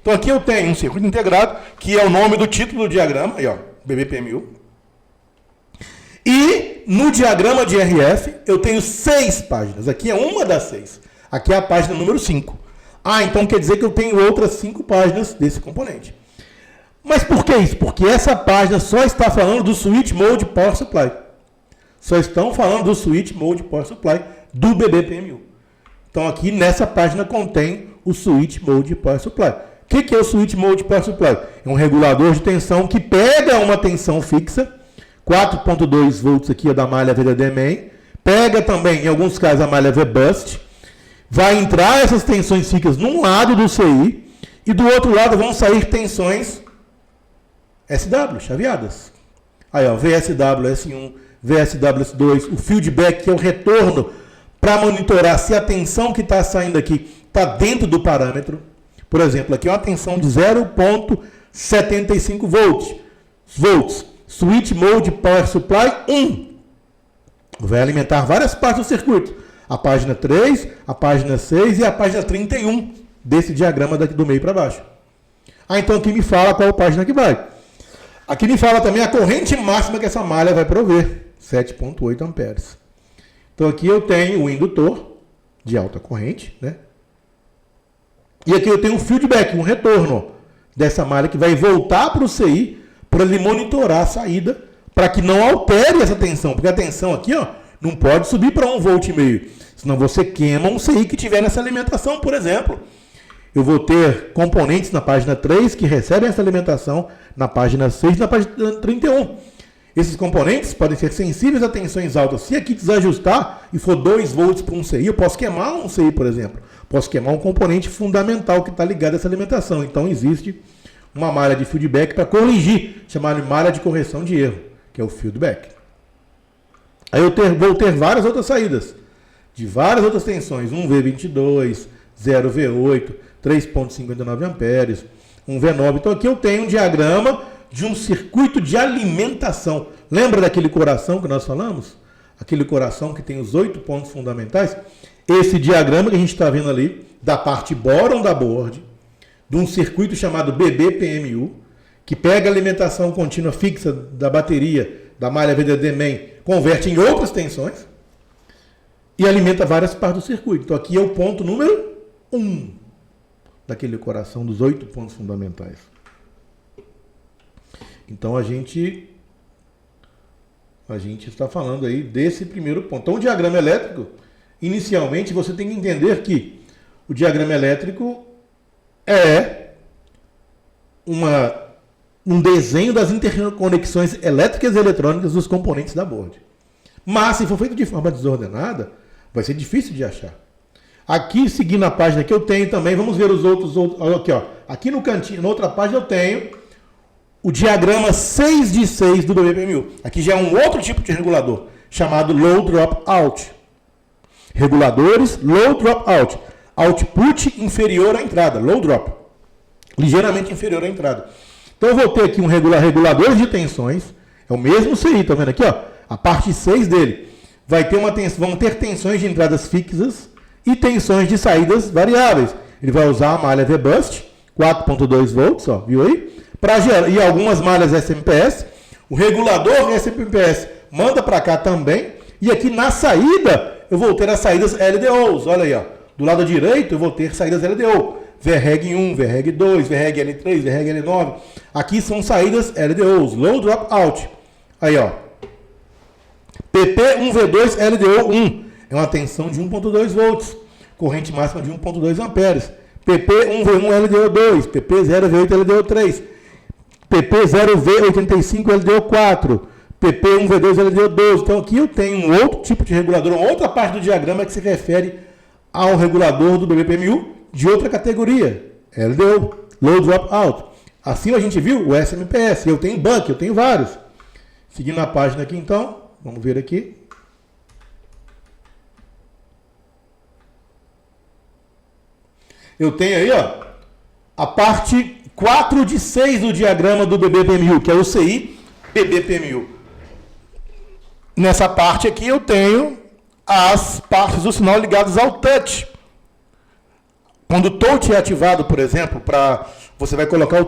A: Então aqui eu tenho um circuito integrado, que é o nome do título do diagrama, aí ó, UBB-PMU. E no diagrama de RF eu tenho 6 páginas, aqui é uma das 6, aqui é a página número 5. Ah, então quer dizer que eu tenho outras 5 páginas desse componente. Mas por que isso? Porque essa página só está falando do Switch Mode Power Supply. Só estão falando do Switch Mode Power Supply do UBB-PMU. Então aqui nessa página contém o Switch Mode Power Supply. O que é o Switch Mode Power Supply? É um regulador de tensão que pega uma tensão fixa, 4.2 volts aqui é da malha VDD Main, pega também, em alguns casos, a malha V-Bust, vai entrar essas tensões fixas num lado do CI e do outro lado vão sair tensões SW, chaveadas. Aí, ó, VSW S1, VSW S2, o feedback, que é o retorno para monitorar se a tensão que está saindo aqui está dentro do parâmetro. Por exemplo, aqui é uma tensão de 0.75 volts. Switch Mode Power Supply 1. Vai alimentar várias partes do circuito. A página 3, a página 6 e a página 31 desse diagrama daqui do meio para baixo. Ah, então aqui me fala qual página que vai. Aqui me fala também a corrente máxima que essa malha vai prover, 7.8 amperes. Então aqui eu tenho o indutor de alta corrente, né? E aqui eu tenho um feedback, um retorno dessa malha que vai voltar para o CI para ele monitorar a saída, para que não altere essa tensão, porque a tensão aqui, ó, não pode subir para 1,5 V, senão você queima um CI que tiver nessa alimentação, por exemplo. Eu vou ter componentes na página 3 que recebem essa alimentação na página 6 e na página 31. Esses componentes podem ser sensíveis a tensões altas. Se aqui desajustar e for 2 volts para um CI, eu posso queimar um CI, por exemplo. Posso queimar um componente fundamental que está ligado a essa alimentação. Então existe uma malha de feedback para corrigir, chamada de malha de correção de erro, que é o feedback. Aí eu vou ter várias outras saídas, de várias outras tensões, 1V22, 0V8, 3.59 amperes, 1V9. Então aqui eu tenho um diagrama de um circuito de alimentação. Lembra daquele coração que nós falamos? Aquele coração que tem os 8 pontos fundamentais? Esse diagrama que a gente está vendo ali, da parte bottom da board, de um circuito chamado BB-PMU, que pega a alimentação contínua fixa da bateria, da malha VDD Main, converte em outras tensões e alimenta várias partes do circuito. Então aqui é o ponto número 1 daquele coração dos 8 pontos fundamentais. Então a gente está falando aí desse primeiro ponto. Então o diagrama elétrico, inicialmente você tem que entender que o diagrama elétrico é um desenho das interconexões elétricas e eletrônicas dos componentes da board. Mas se for feito de forma desordenada, vai ser difícil de achar. Aqui, seguindo a página que eu tenho também, vamos ver os outros aqui, ó. Aqui no cantinho, na outra página, eu tenho o diagrama 6 de 6 do BB-PMU. Aqui já é um outro tipo de regulador, chamado Low Drop Out. Reguladores Low Drop Out. Output inferior à entrada, Low Drop. Ligeiramente inferior à entrada. Então eu vou ter aqui um regulador de tensões. É o mesmo CI, tá vendo aqui, ó? A parte 6 dele. Vão ter tensões de entradas fixas e tensões de saídas variáveis. Ele vai usar a malha V-Bust, 4.2 volts, ó, viu aí? E algumas malhas SMPS. O regulador SMPS manda para cá também. E aqui na saída, eu vou ter as saídas LDOs. Olha aí, ó. Do lado direito, eu vou ter saídas LDO. VREG 1, VREG 2, VREG L3, VREG L9. Aqui são saídas LDOs, Low Drop Out. Aí, ó. PP1V2 LDO1 é uma tensão de 1.2 volts. Corrente máxima de 1.2 amperes. PP1V1 LDO2, PP0V8 LDO3, PP0V85 LDO4, PP1V2 LDO12. Então aqui eu tenho um outro tipo de regulador, uma outra parte do diagrama que se refere a um regulador do BBPMU de outra categoria, LDO, Low Dropout. Assim a gente viu o SMPS, eu tenho buck, eu tenho vários. Seguindo a página aqui então, vamos ver aqui. Eu tenho aí, ó, a parte 4 de 6 do diagrama do BBPMU, que é o CI BBPMU. Nessa parte aqui eu tenho as partes do sinal ligadas ao touch. Quando o touch é ativado, por exemplo, você vai colocar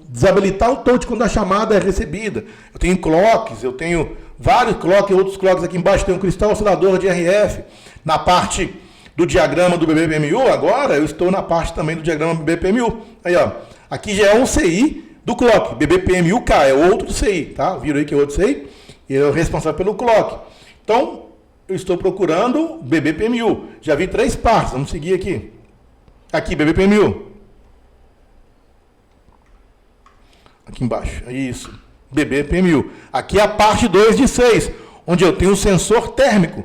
A: desabilitar o touch quando a chamada é recebida. Eu tenho clocks, eu tenho vários clocks, outros clocks aqui embaixo, tem um cristal oscilador de RF. Na parte do diagrama do BBPMU, agora eu estou na parte também do diagrama do BBPMU. Aí, ó, aqui já é um CI do clock, BBPMU-K, é outro CI, tá? Viram aí que é outro CI? E é o responsável pelo clock. Então, eu estou procurando BBPMU. Já vi 3 partes, vamos seguir aqui. Aqui, BBPMU. Aqui embaixo, é isso. BBPMU. Aqui é a parte 2 de 6, onde eu tenho o sensor térmico.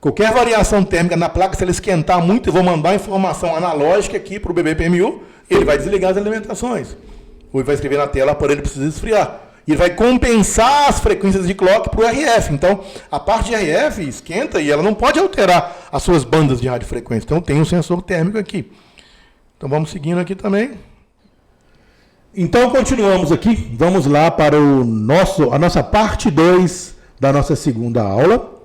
A: Qualquer variação térmica na placa, se ela esquentar muito, eu vou mandar informação analógica aqui para o BBPMU, ele vai desligar as alimentações. Ou ele vai escrever na tela, o aparelho precisa esfriar. E ele vai compensar as frequências de clock para o RF. Então, a parte de RF esquenta e ela não pode alterar as suas bandas de radiofrequência. Então, tem um sensor térmico aqui. Então, vamos seguindo aqui também. Então, continuamos aqui. Vamos lá para a nossa parte 2 da nossa segunda aula.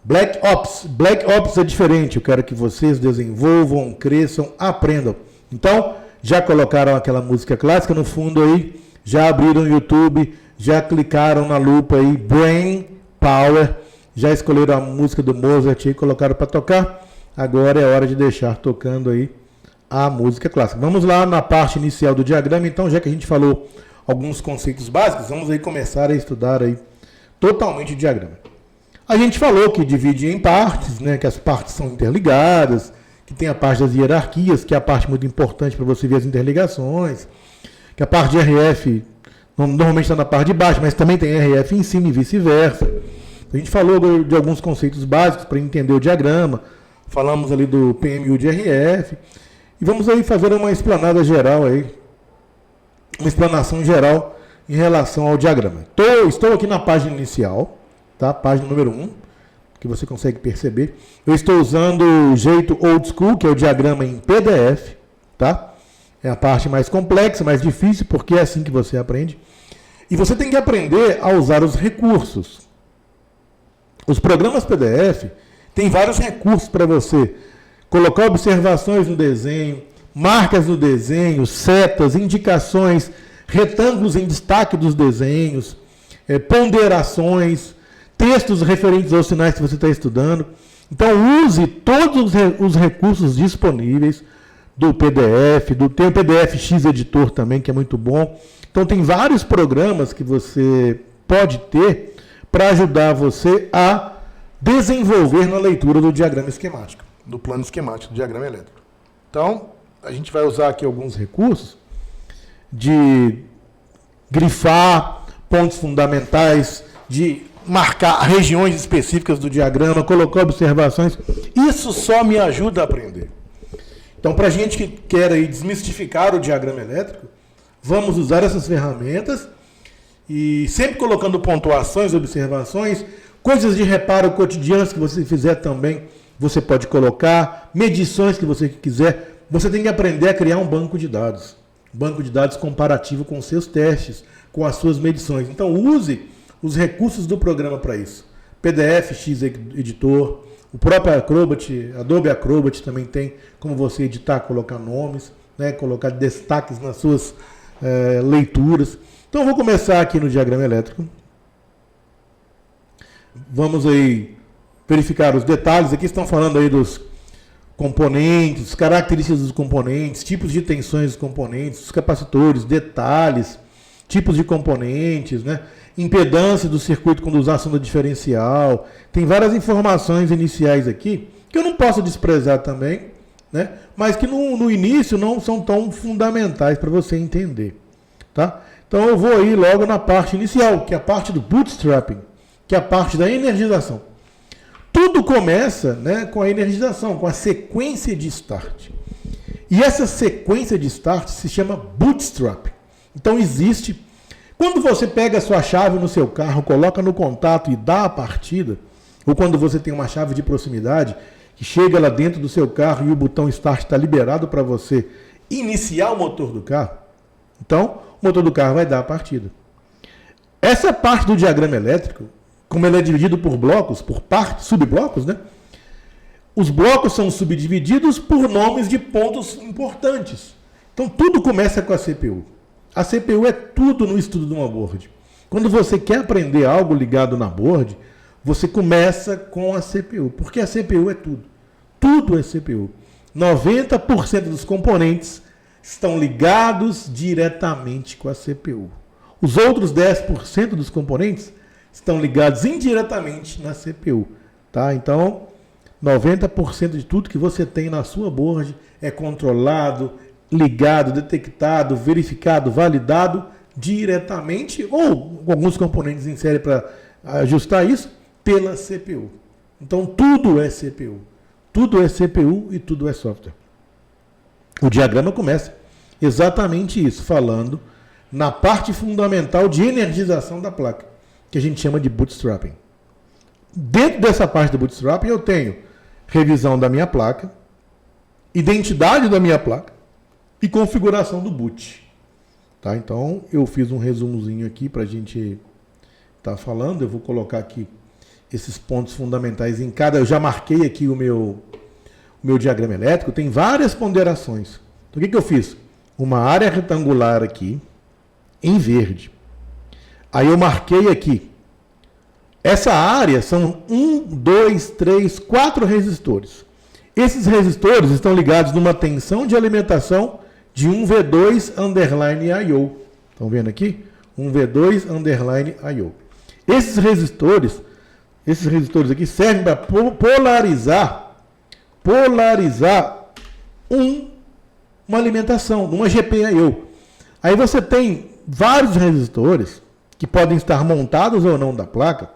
A: Black Ops. Black Ops é diferente. Eu quero que vocês desenvolvam, cresçam, aprendam. Então, já colocaram aquela música clássica no fundo aí, já abriram o YouTube, já clicaram na lupa aí, Brain Power, já escolheram a música do Mozart e colocaram para tocar. Agora é hora de deixar tocando aí a música clássica. Vamos lá na parte inicial do diagrama. Então, já que a gente falou alguns conceitos básicos, vamos aí começar a estudar aí totalmente o diagrama. A gente falou que divide em partes, né, que as partes são interligadas, que tem a parte das hierarquias, que é a parte muito importante para você ver as interligações, que a parte de RF normalmente está na parte de baixo, mas também tem RF em cima e vice-versa. A gente falou de alguns conceitos básicos para entender o diagrama, falamos ali do PMU de RF, e vamos aí fazer uma explanada geral aí, uma explanação geral em relação ao diagrama. Estou aqui na página inicial, tá? Página número 1, que você consegue perceber. Eu estou usando o jeito old school, que é o diagrama em PDF, tá? É a parte mais complexa, mais difícil, porque é assim que você aprende. E você tem que aprender a usar os recursos. Os programas PDF têm vários recursos para você colocar observações no desenho, marcas no desenho, setas, indicações, retângulos em destaque dos desenhos, ponderações, textos referentes aos sinais que você está estudando. Então, use todos os recursos disponíveis do PDF, tem o PDF X Editor também, que é muito bom. Então, tem vários programas que você pode ter para ajudar você a desenvolver na leitura do diagrama esquemático, do plano esquemático do diagrama elétrico. Então, a gente vai usar aqui alguns recursos de grifar pontos fundamentais, de marcar regiões específicas do diagrama, colocar observações. Isso só me ajuda a aprender. Então, para a gente que quer aí desmistificar o diagrama elétrico, vamos usar essas ferramentas e sempre colocando pontuações, observações, coisas de reparo cotidianas que você fizer também, você pode colocar, medições que você quiser. Você tem que aprender a criar um banco de dados comparativo com os seus testes, com as suas medições. Então, use os recursos do programa para isso. PDF X Editor, o próprio Acrobat, Adobe Acrobat também tem como você editar, colocar nomes, né, colocar destaques nas suas leituras. Então, eu vou começar aqui no diagrama elétrico. Vamos aí verificar os detalhes. Aqui estão falando aí dos componentes, características dos componentes, tipos de tensões dos componentes, os capacitores, detalhes, tipos de componentes, né? Impedância do circuito quando usar sonda diferencial. Tem várias informações iniciais aqui que eu não posso desprezar também, né? Mas que no início não são tão fundamentais para você entender, tá? Então eu vou aí logo na parte inicial, que é a parte do bootstrapping, que é a parte da energização. tudo começa, né, com a energização, com a sequência de start. E essa sequência de start se chama bootstrap. Então existe... Quando você pega a sua chave no seu carro, coloca no contato e dá a partida, ou quando você tem uma chave de proximidade, que chega lá dentro do seu carro e o botão start está liberado para você iniciar o motor do carro, então o motor do carro vai dar a partida. Essa parte do diagrama elétrico, como ele é dividido por blocos, por partes, subblocos, né? Os blocos são subdivididos por nomes de pontos importantes. Então tudo começa com a CPU. A CPU é tudo no estudo de uma board. Quando você quer aprender algo ligado na board, você começa com a CPU, porque a CPU é tudo. Tudo é CPU. 90% dos componentes estão ligados diretamente com a CPU. Os outros 10% dos componentes estão ligados indiretamente na CPU. Tá? Então, 90% de tudo que você tem na sua board é controlado, ligado, detectado, verificado, validado diretamente, ou alguns componentes em série para ajustar isso, pela CPU. Então, tudo é CPU. Tudo é CPU e tudo é software. O diagrama começa exatamente isso, falando na parte fundamental de energização da placa, que a gente chama de bootstrapping. Dentro dessa parte do bootstrapping, eu tenho revisão da minha placa, identidade da minha placa e configuração do boot. Tá? Então, eu fiz um resumozinho aqui para a gente estar falando. Eu vou colocar aqui esses pontos fundamentais em cada... Eu já marquei aqui o meu diagrama elétrico. Tem várias ponderações. Então, o que eu fiz? Uma área retangular aqui, em verde. Aí eu marquei aqui. Essa área são 1, 2, 3, 4 resistores. Esses resistores estão ligados numa tensão de alimentação de 1V2 underline IO. Estão vendo aqui? 1V2 underline IO. Esses resistores aqui servem para polarizar uma alimentação, uma GPIO. Aí você tem vários resistores que podem estar montados ou não da placa,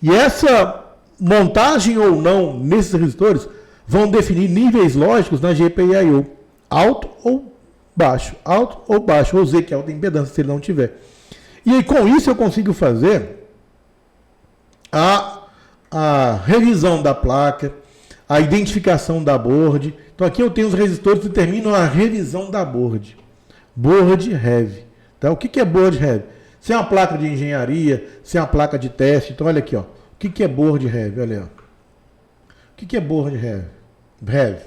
A: e essa montagem ou não nesses resistores vão definir níveis lógicos na GPIO, alto ou baixo, ou Z, que é alta impedância, se ele não tiver. E aí, com isso eu consigo fazer a revisão da placa, a identificação da board. Então aqui eu tenho os resistores que determinam a revisão da board. Board heavy. Tá? O que é board heavy? Se é uma placa de engenharia, se é uma placa de teste. Então olha aqui, ó. O que é board heavy? Olha aí, ó. O que é board heavy?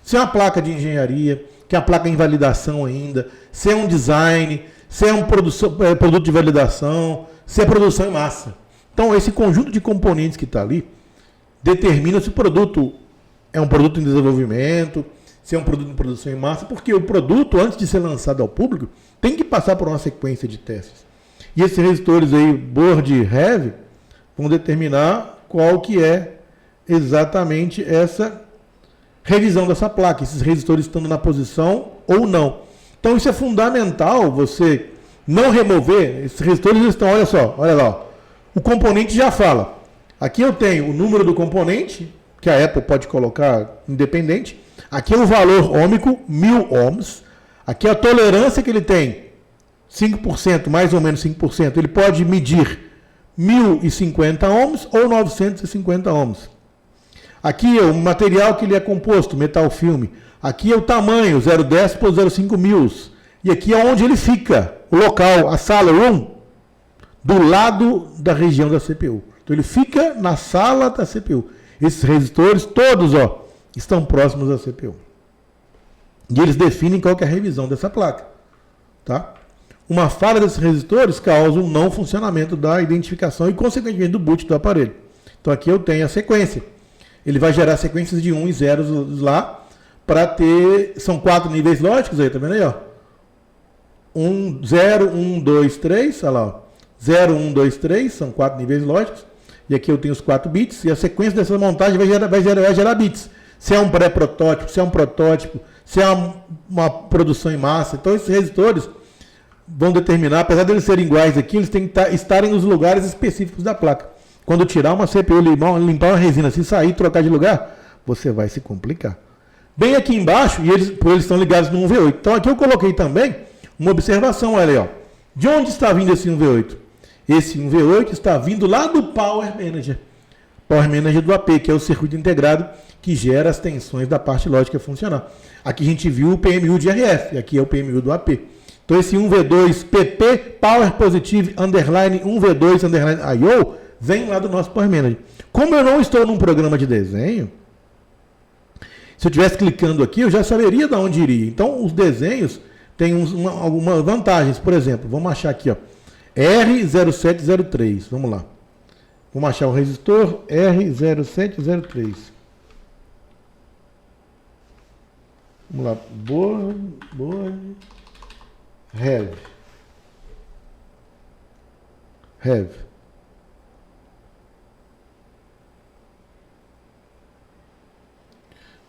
A: Se é uma placa de engenharia, que é a placa em validação ainda, se é um design, se é um produto de validação, se é produção em massa. Então, esse conjunto de componentes que está ali determina se o produto é um produto em desenvolvimento, se é um produto em produção em massa, porque o produto, antes de ser lançado ao público, tem que passar por uma sequência de testes. E esses resistores aí, board heavy, vão determinar qual que é exatamente essa revisão dessa placa, esses resistores estando na posição ou não. Então isso é fundamental, você não remover, esses resistores estão, olha só, olha lá, ó. O componente já fala. Aqui eu tenho o número do componente, que a Apple pode colocar independente. Aqui é o valor ôhmico, 1000 ohms. Aqui é a tolerância que ele tem, 5%, mais ou menos 5%. Ele pode medir 1050 ohms ou 950 ohms. Aqui é o material que ele é composto, metal filme. Aqui é o tamanho, 0,10 por 0,5 mils. E aqui é onde ele fica, o local, a sala, room, do lado da região da CPU. Então ele fica na sala da CPU. Esses resistores todos, ó, estão próximos da CPU. E eles definem qual que é a revisão dessa placa. Tá? Uma falha desses resistores causa um não funcionamento da identificação e, consequentemente, do boot do aparelho. Então aqui eu tenho a sequência. Ele vai gerar sequências de 1 e 0 lá, para ter... São 4 níveis lógicos aí, tá vendo aí, ó? 1, 0, 1, 2, 3, olha lá, ó. 0, 1, 2, 3, são 4 níveis lógicos. E aqui eu tenho os 4 bits, e a sequência dessa montagem vai gerar bits. Se é um pré-protótipo, se é um protótipo, se é uma produção em massa. Então esses resistores vão determinar, apesar de eles serem iguais aqui, eles têm que estarem nos lugares específicos da placa. Quando tirar uma CPU, limpar uma resina, se sair, trocar de lugar, você vai se complicar. Bem aqui embaixo, e eles estão ligados no 1V8. Então aqui eu coloquei também uma observação, olha aí, ó. De onde está vindo esse 1V8? Esse 1V8 está vindo lá do Power Manager. Power Manager do AP, que é o circuito integrado que gera as tensões da parte lógica funcional. Aqui a gente viu o PMU de RF, aqui é o PMU do AP. Então esse 1V2 PP Power Positive underline 1V2 underline IO vem lá do nosso Power Manager. Como eu não estou num programa de desenho, se eu estivesse clicando aqui, eu já saberia de onde iria. Então os desenhos têm algumas vantagens. Por exemplo, vamos achar aqui, ó, R0703. Vamos lá. Vamos achar o resistor R0703. Vamos lá. Board. Have.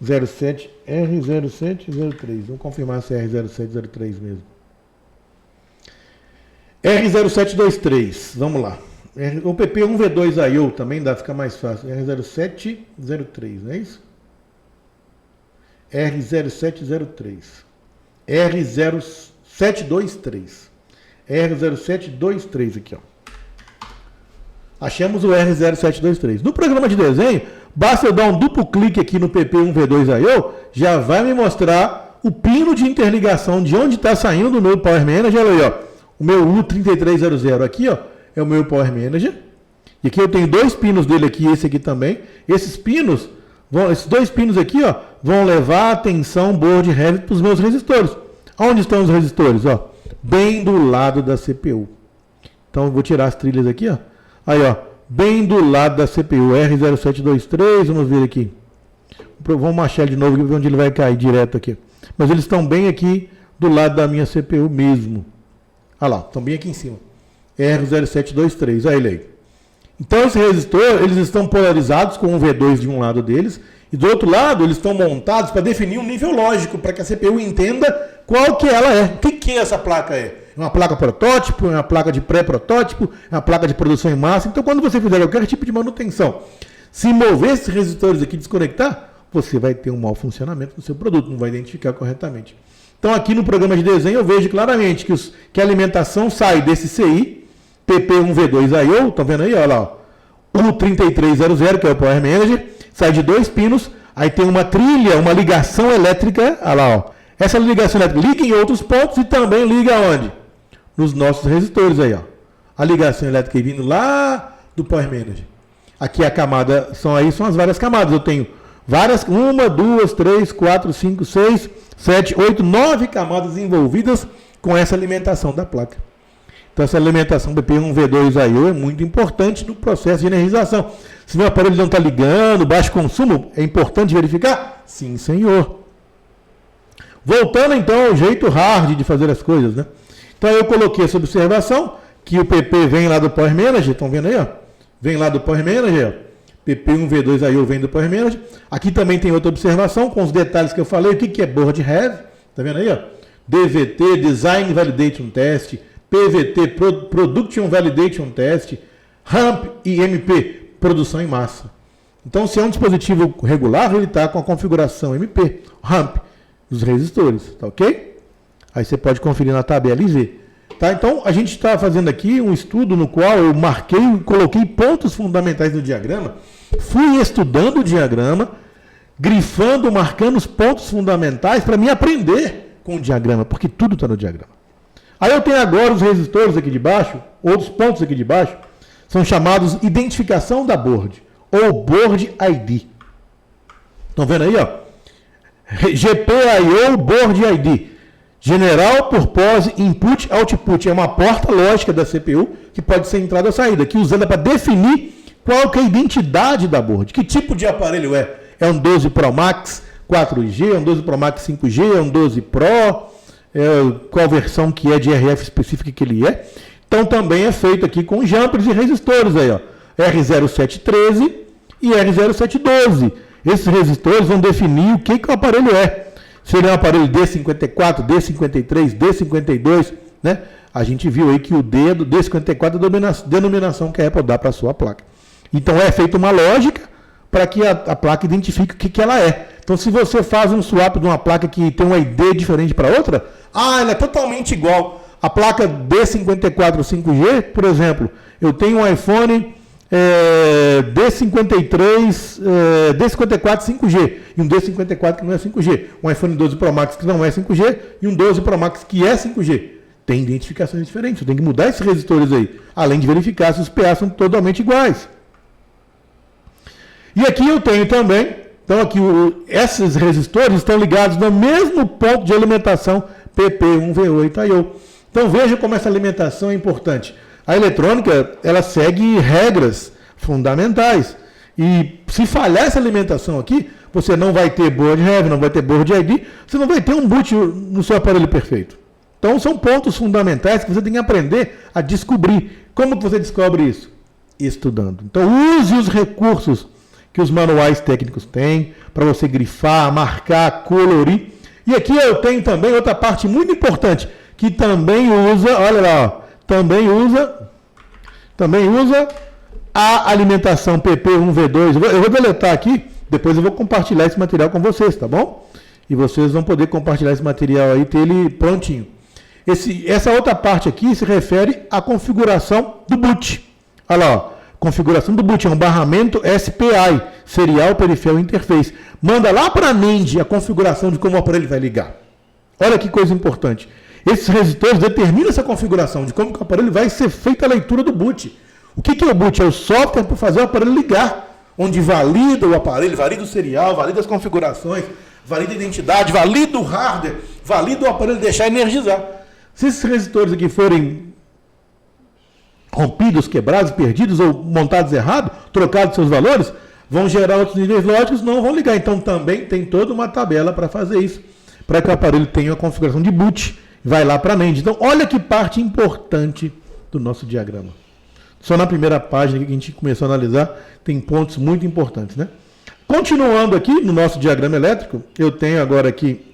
A: 07 R0703. Vamos confirmar se é R0703 mesmo. R0723. Vamos lá. O PP 1V2 IO também dá, fica mais fácil. R0703, não é isso? R0703. R0723. R0723 aqui, ó. Achamos o R0723. No programa de desenho, basta eu dar um duplo clique aqui no PP1V2IO, já vai me mostrar o pino de interligação de onde está saindo do meu Power Manager. Olha aí, ó. O meu U3300 aqui, ó, é o meu Power Manager. E aqui eu tenho dois pinos dele aqui, esse aqui também. Esses dois pinos aqui, ó, vão levar a tensão board heavy para os meus resistores. Onde estão os resistores? Ó, bem do lado da CPU. Então eu vou tirar as trilhas aqui, ó. Aí, ó, bem do lado da CPU, R0723, vamos ver aqui. Vamos achar de novo onde ele vai cair direto aqui. Mas eles estão bem aqui do lado da minha CPU mesmo. Olha lá, estão bem aqui em cima. R0723, olha ele aí. Então esse resistor, eles estão polarizados com um V2 de um lado deles, e do outro lado eles estão montados para definir um nível lógico, para que a CPU entenda qual que ela é. O que essa placa é? É uma placa protótipo, é uma placa de pré-protótipo, é uma placa de produção em massa. Então quando você fizer qualquer tipo de manutenção, se mover esses resistores aqui e desconectar, você vai ter um mau funcionamento do seu produto, não vai identificar corretamente. Então aqui no programa de desenho eu vejo claramente que a alimentação sai desse CI, PP1V2IO, estão vendo aí? Olha lá, ó, U3300, que é o Power Manager, sai de dois pinos, aí tem uma trilha, uma ligação elétrica, olha lá, ó. Essa ligação elétrica liga em outros pontos e também liga onde? Nos nossos resistores aí, ó. A ligação elétrica vindo lá do Power Manager. Aqui a camada, são as várias camadas. Eu tenho várias, 1, 2, 3, 4, 5, 6, 7, 8, 9 camadas envolvidas com essa alimentação da placa. Então essa alimentação PP1V2IO é muito importante no processo de energização. Se meu aparelho não está ligando, baixo consumo, é importante verificar? Sim, senhor. Voltando então ao jeito hard de fazer as coisas, né? Então eu coloquei essa observação, que o PP vem lá do Power Manager, estão vendo aí, ó? Vem lá do Power Manager, ó. PP1V2IO vem do Power Manager. Aqui também tem outra observação, com os detalhes que eu falei, o que é Board Heavy, tá vendo aí, ó? DVT, Design Validation Test, PVT, Production Validation Test, RAMP e MP, produção em massa. Então se é um dispositivo regular, ele está com a configuração MP, RAMP, dos resistores, tá ok? Aí você pode conferir na tabela e ver. Tá? Então, a gente está fazendo aqui um estudo no qual eu marquei e coloquei pontos fundamentais do diagrama, fui estudando o diagrama, grifando, marcando os pontos fundamentais para me aprender com o diagrama, porque tudo está no diagrama. Aí eu tenho agora os resistores aqui de baixo, outros pontos aqui de baixo, são chamados identificação da board, ou board ID. Estão vendo aí, ó? GPIO Board ID, General Purpose Input Output, é uma porta lógica da CPU que pode ser entrada ou saída, que usada para definir qual que é a identidade da board, que tipo de aparelho é. É um 12 Pro Max 4G, é um 12 Pro Max 5G, é um 12 Pro, qual versão que é de RF específica que ele é. Então também é feito aqui com jumpers e resistores aí, ó, R0713 e R0712. Esses resistores vão definir o que o aparelho é. Se ele é um aparelho D54, D53, D52, né? A gente viu aí que o D do D54 é a denominação que a Apple dá para a sua placa. Então é feita uma lógica para que a placa identifique o que ela é. Então se você faz um swap de uma placa que tem uma ID diferente para outra, ela é totalmente igual. A placa D54 5G, por exemplo, eu tenho um iPhone D54 5G e um D54 que não é 5G, um iPhone 12 Pro Max que não é 5G e um 12 Pro Max que é 5G. Tem identificações diferentes, você tem que mudar esses resistores aí, além de verificar se os PA são totalmente iguais. E aqui eu tenho também, então aqui esses resistores estão ligados no mesmo ponto de alimentação PP1V8 I/O. Então veja como essa alimentação é importante. A eletrônica, ela segue regras fundamentais. E se falhar essa alimentação aqui, você não vai ter board heavy, não vai ter board ID, você não vai ter um boot no seu aparelho perfeito. Então são pontos fundamentais que você tem que aprender a descobrir. Como que você descobre isso? Estudando. Então use os recursos que os manuais técnicos têm para você grifar, marcar, colorir. E aqui eu tenho também outra parte muito importante, que também usa, olha lá, ó, também usa a alimentação PP1V2. Eu vou deletar aqui, depois eu vou compartilhar esse material com vocês, tá bom? E vocês vão poder compartilhar esse material aí, ter ele prontinho. Essa outra parte aqui se refere à configuração do boot. Olha lá, ó, configuração do boot, é um barramento SPI, Serial Peripheral Interface. Manda lá para a NAND a configuração de como o aparelho vai ligar. Olha que coisa importante. Esses resistores determinam essa configuração de como que o aparelho vai ser feita a leitura do boot. O que é o boot? É o software para fazer o aparelho ligar, onde valida o aparelho, valida o serial, valida as configurações, valida a identidade, valida o hardware, valida o aparelho deixar energizar. Se esses resistores aqui forem rompidos, quebrados, perdidos ou montados errado, trocados seus valores, vão gerar outros níveis lógicos, não vão ligar. Então também tem toda uma tabela para fazer isso, para que o aparelho tenha a configuração de boot, vai lá para a NAND. Então olha que parte importante do nosso diagrama. Só na primeira página que a gente começou a analisar, tem pontos muito importantes, né? Continuando aqui no nosso diagrama elétrico, eu tenho agora aqui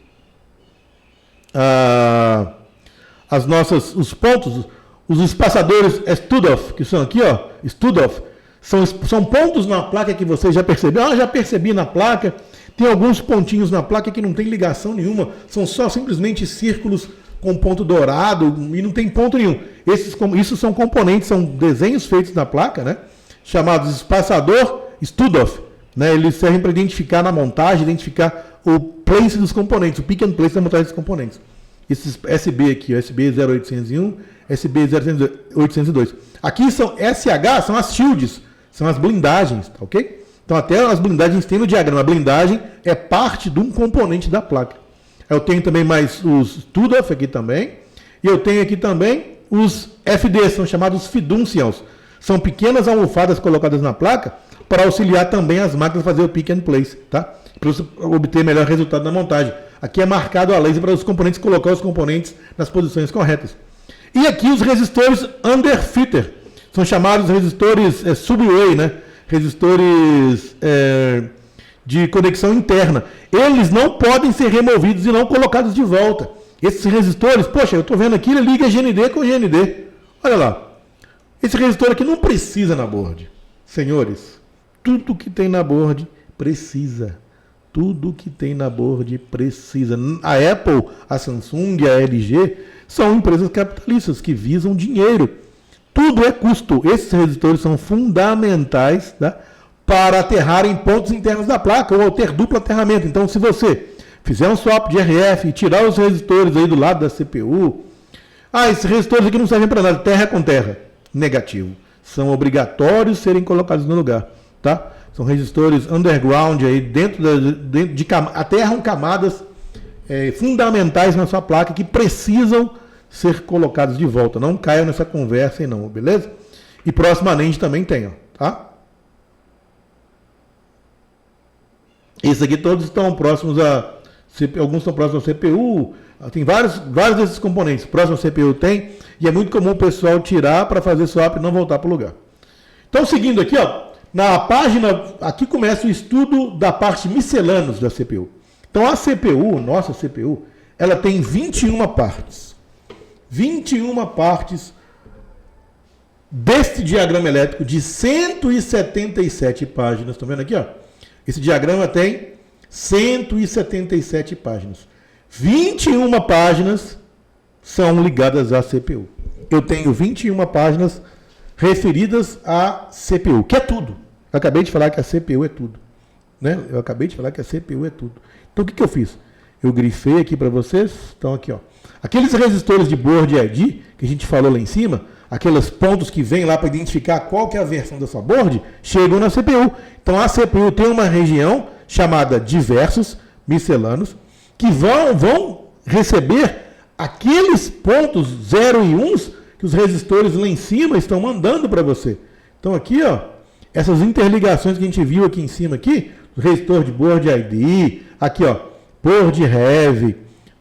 A: os pontos, os espaçadores Studoff, que são aqui, ó, Studoff, são pontos na placa que você já percebeu. Já percebi na placa, tem alguns pontinhos na placa que não tem ligação nenhuma, são só simplesmente círculos com ponto dourado e não tem ponto nenhum. Isso são componentes, são desenhos feitos na placa, né, chamados espaçador Studoff, né, eles servem para identificar na montagem, identificar o place dos componentes, o pick and place da montagem dos componentes. Esses SB aqui, o SB 0801, SB 0802. Aqui são SH, são as shields, são as blindagens, tá ok? Então até as blindagens tem no diagrama. A blindagem é parte de um componente da placa. Eu tenho também mais os Studoff aqui também. E eu tenho aqui também os FDs, são chamados fiducials. São pequenas almofadas colocadas na placa para auxiliar também as máquinas a fazer o pick and place, tá? Para você obter melhor resultado na montagem. Aqui é marcado a laser para os componentes, colocar os componentes nas posições corretas. E aqui os resistores underfitter, são chamados resistores subway, né? Resistores de conexão interna. Eles não podem ser removidos e não colocados de volta. Esses resistores, poxa, eu estou vendo aqui, ele liga GND com GND. Olha lá. Esse resistor aqui não precisa na board. Senhores, tudo que tem na board precisa. Tudo que tem na board precisa. A Apple, a Samsung, a LG são empresas capitalistas que visam dinheiro. Tudo é custo. Esses resistores são fundamentais, tá, para aterrar em pontos internos da placa ou ter duplo aterramento. Então, se você fizer um swap de RF e tirar os resistores aí do lado da CPU, esses resistores aqui não servem para nada. Terra com terra. Negativo. São obrigatórios serem colocados no lugar, tá? São resistores underground aí aterram camadas fundamentais na sua placa que precisam ser colocados de volta. Não caiam nessa conversa aí não, beleza? E próximo a NAND também tem, ó, tá? Esses aqui todos estão próximos a CPU, alguns estão próximos ao CPU, tem vários desses componentes. Próximo ao CPU tem, e é muito comum o pessoal tirar para fazer swap e não voltar para o lugar. Então, seguindo aqui, ó, na página, aqui começa o estudo da parte miscelâneos da CPU. Então, a CPU, nossa CPU, ela tem 21 partes. 21 partes deste diagrama elétrico de 177 páginas, estão vendo aqui, ó? Esse diagrama tem 177 páginas. 21 páginas são ligadas à CPU. Eu tenho 21 páginas referidas à CPU, que é tudo. Eu acabei de falar que a CPU é tudo. Né? Eu acabei de falar que a CPU é tudo. Então o que eu fiz? Eu grifei aqui para vocês. Então aqui, ó. Aqueles resistores de board ID, que a gente falou lá em cima, aqueles pontos que vêm lá para identificar qual que é a versão da sua board, chegam na CPU. Então a CPU tem uma região chamada diversos, miscelâneos, que vão receber aqueles pontos 0 e 1 que os resistores lá em cima estão mandando para você. Então aqui, ó, essas interligações que a gente viu aqui em cima aqui, o resistor de board ID, aqui, ó, board heavy,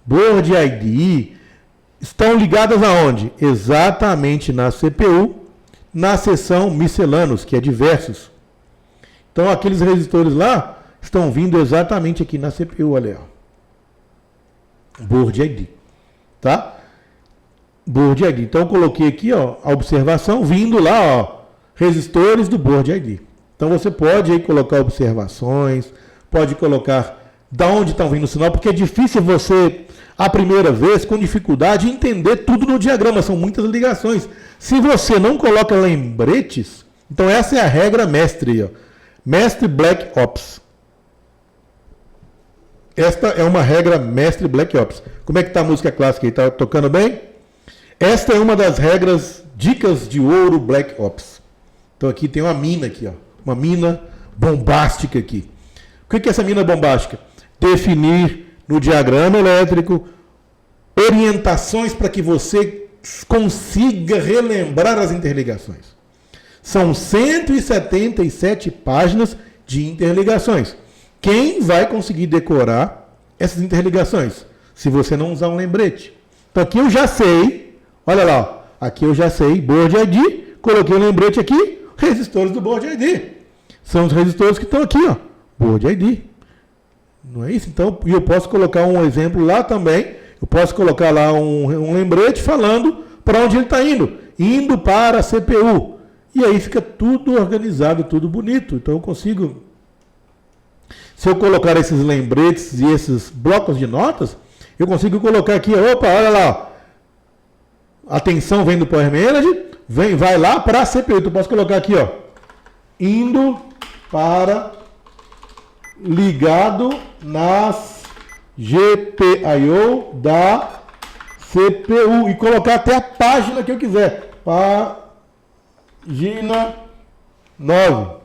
A: board ID, estão ligadas aonde? Exatamente na CPU, na seção miscelâneos, que é diversos. Então aqueles resistores lá estão vindo exatamente aqui na CPU, olha aí, ó. Board ID, tá? Board ID. Então eu coloquei aqui, ó, a observação vindo lá, ó, resistores do Board ID. Então você pode aí colocar observações, pode colocar da onde estão vindo o sinal, porque é difícil você, a primeira vez, com dificuldade, entender tudo no diagrama, são muitas ligações. Se você não coloca lembretes, então essa é a regra mestre, ó, mestre Black Ops. Esta é uma regra mestre Black Ops. Como é que está a música clássica aí? Está tocando bem? Esta é uma das regras, dicas de ouro Black Ops. Então aqui tem uma mina aqui, ó, uma mina bombástica aqui. O que é essa mina bombástica? Definir no diagrama elétrico orientações para que você consiga relembrar as interligações. São 177 páginas de interligações. Quem vai conseguir decorar essas interligações? Se você não usar um lembrete. Então aqui eu já sei, olha lá, aqui eu já sei, Board ID, coloquei um lembrete aqui, resistores do Board ID. São os resistores que estão aqui, ó, Board ID. Não é isso? Então, e eu posso colocar um exemplo lá também, eu posso colocar lá um lembrete falando para onde ele está indo. Indo para a CPU. E aí fica tudo organizado, tudo bonito. Então eu consigo... Se eu colocar esses lembretes e esses blocos de notas, eu consigo colocar aqui, opa, olha lá, atenção vem do Power Manager, vai lá para a CPU. Então eu posso colocar aqui, ó, indo para ligado nas GPIO da CPU e colocar até a página que eu quiser. Página 9.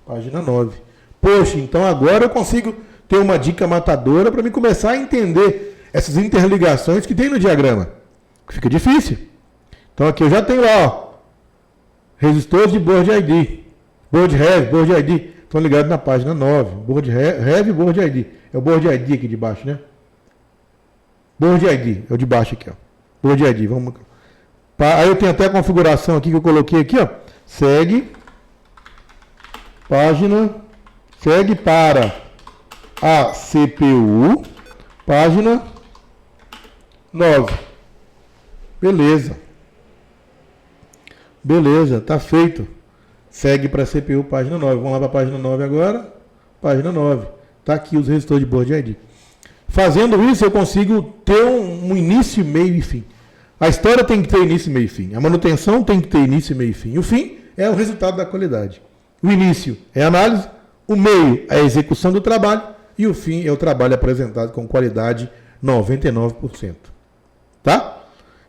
A: Página 9. Poxa, então agora eu consigo ter uma dica matadora para me começar a entender essas interligações que tem no diagrama. Fica difícil. Então aqui eu já tenho lá, ó, resistores de Board ID. Board Heavy, Board ID. Estão ligados na página 9. Board Heavy, Board ID. É o Board ID aqui de baixo, né? Board ID. É o de baixo aqui, ó. Board ID. Vamos... Aí eu tenho até a configuração aqui que eu coloquei aqui, ó. Segue. Página... Segue para a CPU, página 9. Beleza. Beleza, tá feito. Segue para a CPU, página 9. Vamos lá para a página 9 agora. Página 9. Tá aqui os resistores de Board ID. Fazendo isso, eu consigo ter um início, meio e fim. A história tem que ter início, meio e fim. A manutenção tem que ter início, meio e fim. O fim é o resultado da qualidade. O início é a análise. O meio é a execução do trabalho e o fim é o trabalho apresentado com qualidade 99%. Tá?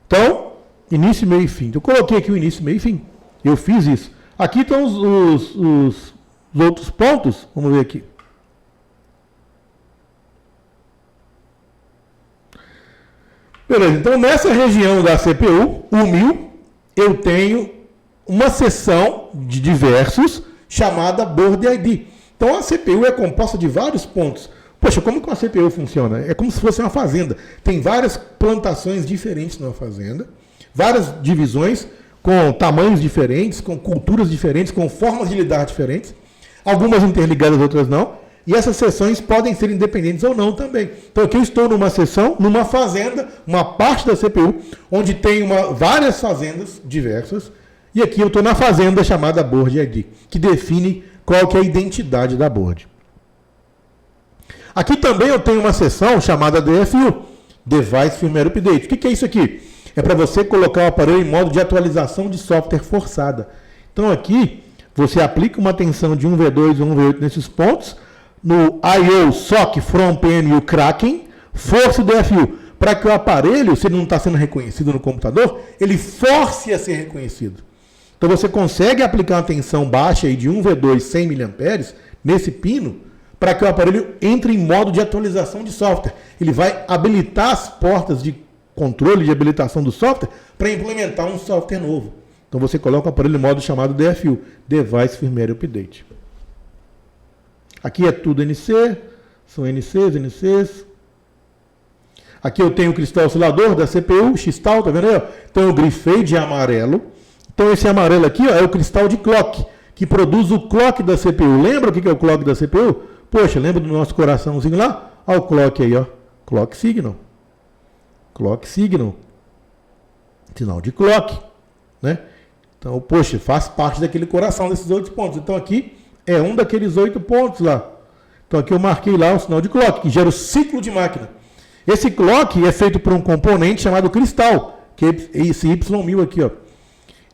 A: Então, início, meio e fim. Eu coloquei aqui o início, meio e fim. Eu fiz isso. Aqui estão os outros pontos. Vamos ver aqui. Beleza. Então, nessa região da CPU, o 1000, eu tenho uma seção de diversos chamada Board ID. Então a CPU é composta de vários pontos. Poxa, como que uma CPU funciona? É como se fosse uma fazenda. Tem várias plantações diferentes numa fazenda, várias divisões com tamanhos diferentes, com culturas diferentes, com formas de lidar diferentes. Algumas interligadas, outras não. E essas seções podem ser independentes ou não também. Então aqui eu estou numa seção, numa fazenda, uma parte da CPU, onde tem várias fazendas diversas, E aqui eu estou na fazenda chamada Board ID, que define qual que é a identidade da board. Aqui também eu tenho uma seção chamada DFU, Device Firmware Update. O que é isso aqui? É para você colocar o aparelho em modo de atualização de software forçada. Então aqui você aplica uma tensão de 1V2 ou 1V8 nesses pontos, no I/O, SOC, From, PMU, Kraken, force o DFU, para que o aparelho, se ele não está sendo reconhecido no computador, ele force a ser reconhecido. Então você consegue aplicar uma tensão baixa aí de 1V2 100 mA nesse pino, para que o aparelho entre em modo de atualização de software. Ele vai habilitar as portas de controle de habilitação do software para implementar um software novo. Então você coloca o aparelho em modo chamado DFU, Device Firmware Update. Aqui é tudo NC, são NCs. Aqui eu tenho o cristal oscilador da CPU, X-Tal, tá vendo aí? Então eu grifei de amarelo. Então esse amarelo aqui, ó, é o cristal de clock, que produz o clock da CPU. Lembra o que é o clock da CPU? Poxa, lembra do nosso coraçãozinho lá? Olha o clock aí, ó. Clock signal. Clock signal. Sinal de clock, né? Então, poxa, faz parte daquele coração desses 8 pontos. Então aqui é um daqueles 8 pontos lá. Então aqui eu marquei lá o sinal de clock, que gera o ciclo de máquina. Esse clock é feito por um componente chamado cristal, que é esse Y1000 aqui, ó.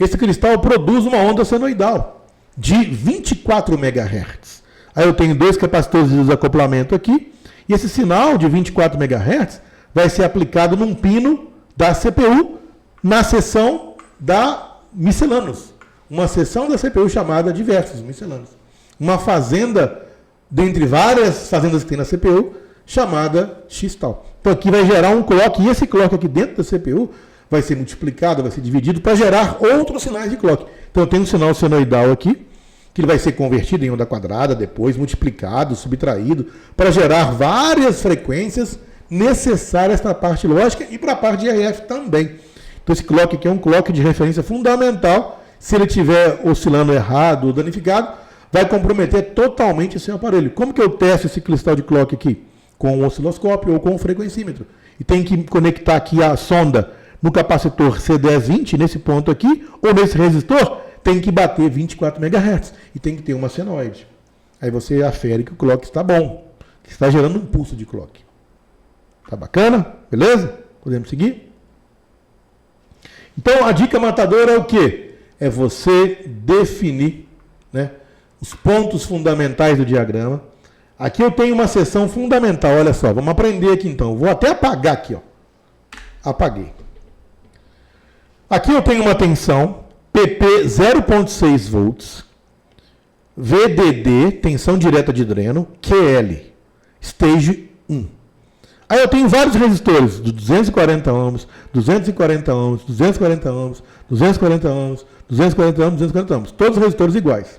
A: Esse cristal produz uma onda senoidal de 24 MHz. Aí eu tenho 2 capacitores de desacoplamento aqui, e esse sinal de 24 MHz vai ser aplicado num pino da CPU na seção da miscellaneous. Uma seção da CPU chamada diversos, miscellaneous. Uma fazenda, dentre várias fazendas que tem na CPU, chamada X-Tal. Então aqui vai gerar um clock, e esse clock aqui dentro da CPU vai ser multiplicado, vai ser dividido para gerar outros sinais de clock. Então eu tenho um sinal senoidal aqui, que ele vai ser convertido em onda quadrada, depois multiplicado, subtraído, para gerar várias frequências necessárias para a parte lógica e para a parte de RF também. Então esse clock aqui é um clock de referência fundamental. Se ele estiver oscilando errado ou danificado, vai comprometer totalmente o seu aparelho. Como que eu testo esse cristal de clock aqui? Com um osciloscópio ou com um frequencímetro. E tem que conectar aqui a sonda no capacitor C1020, nesse ponto aqui, ou nesse resistor, tem que bater 24 MHz. E tem que ter uma senoide. Aí você afere que o clock está bom, que está gerando um pulso de clock. Tá bacana? Beleza? Podemos seguir? Então a dica matadora é o quê? É você definir, né, os pontos fundamentais do diagrama. Aqui eu tenho uma seção fundamental, olha só, vamos aprender aqui então. Vou até apagar aqui, ó. Apaguei. Aqui eu tenho uma tensão PP 0.6 volts, VDD, tensão direta de dreno, QL, stage 1. Aí eu tenho vários resistores, de 240 ohms, 240 ohms, 240 ohms, 240 ohms, 240 ohms, 240 ohms, todos os resistores iguais.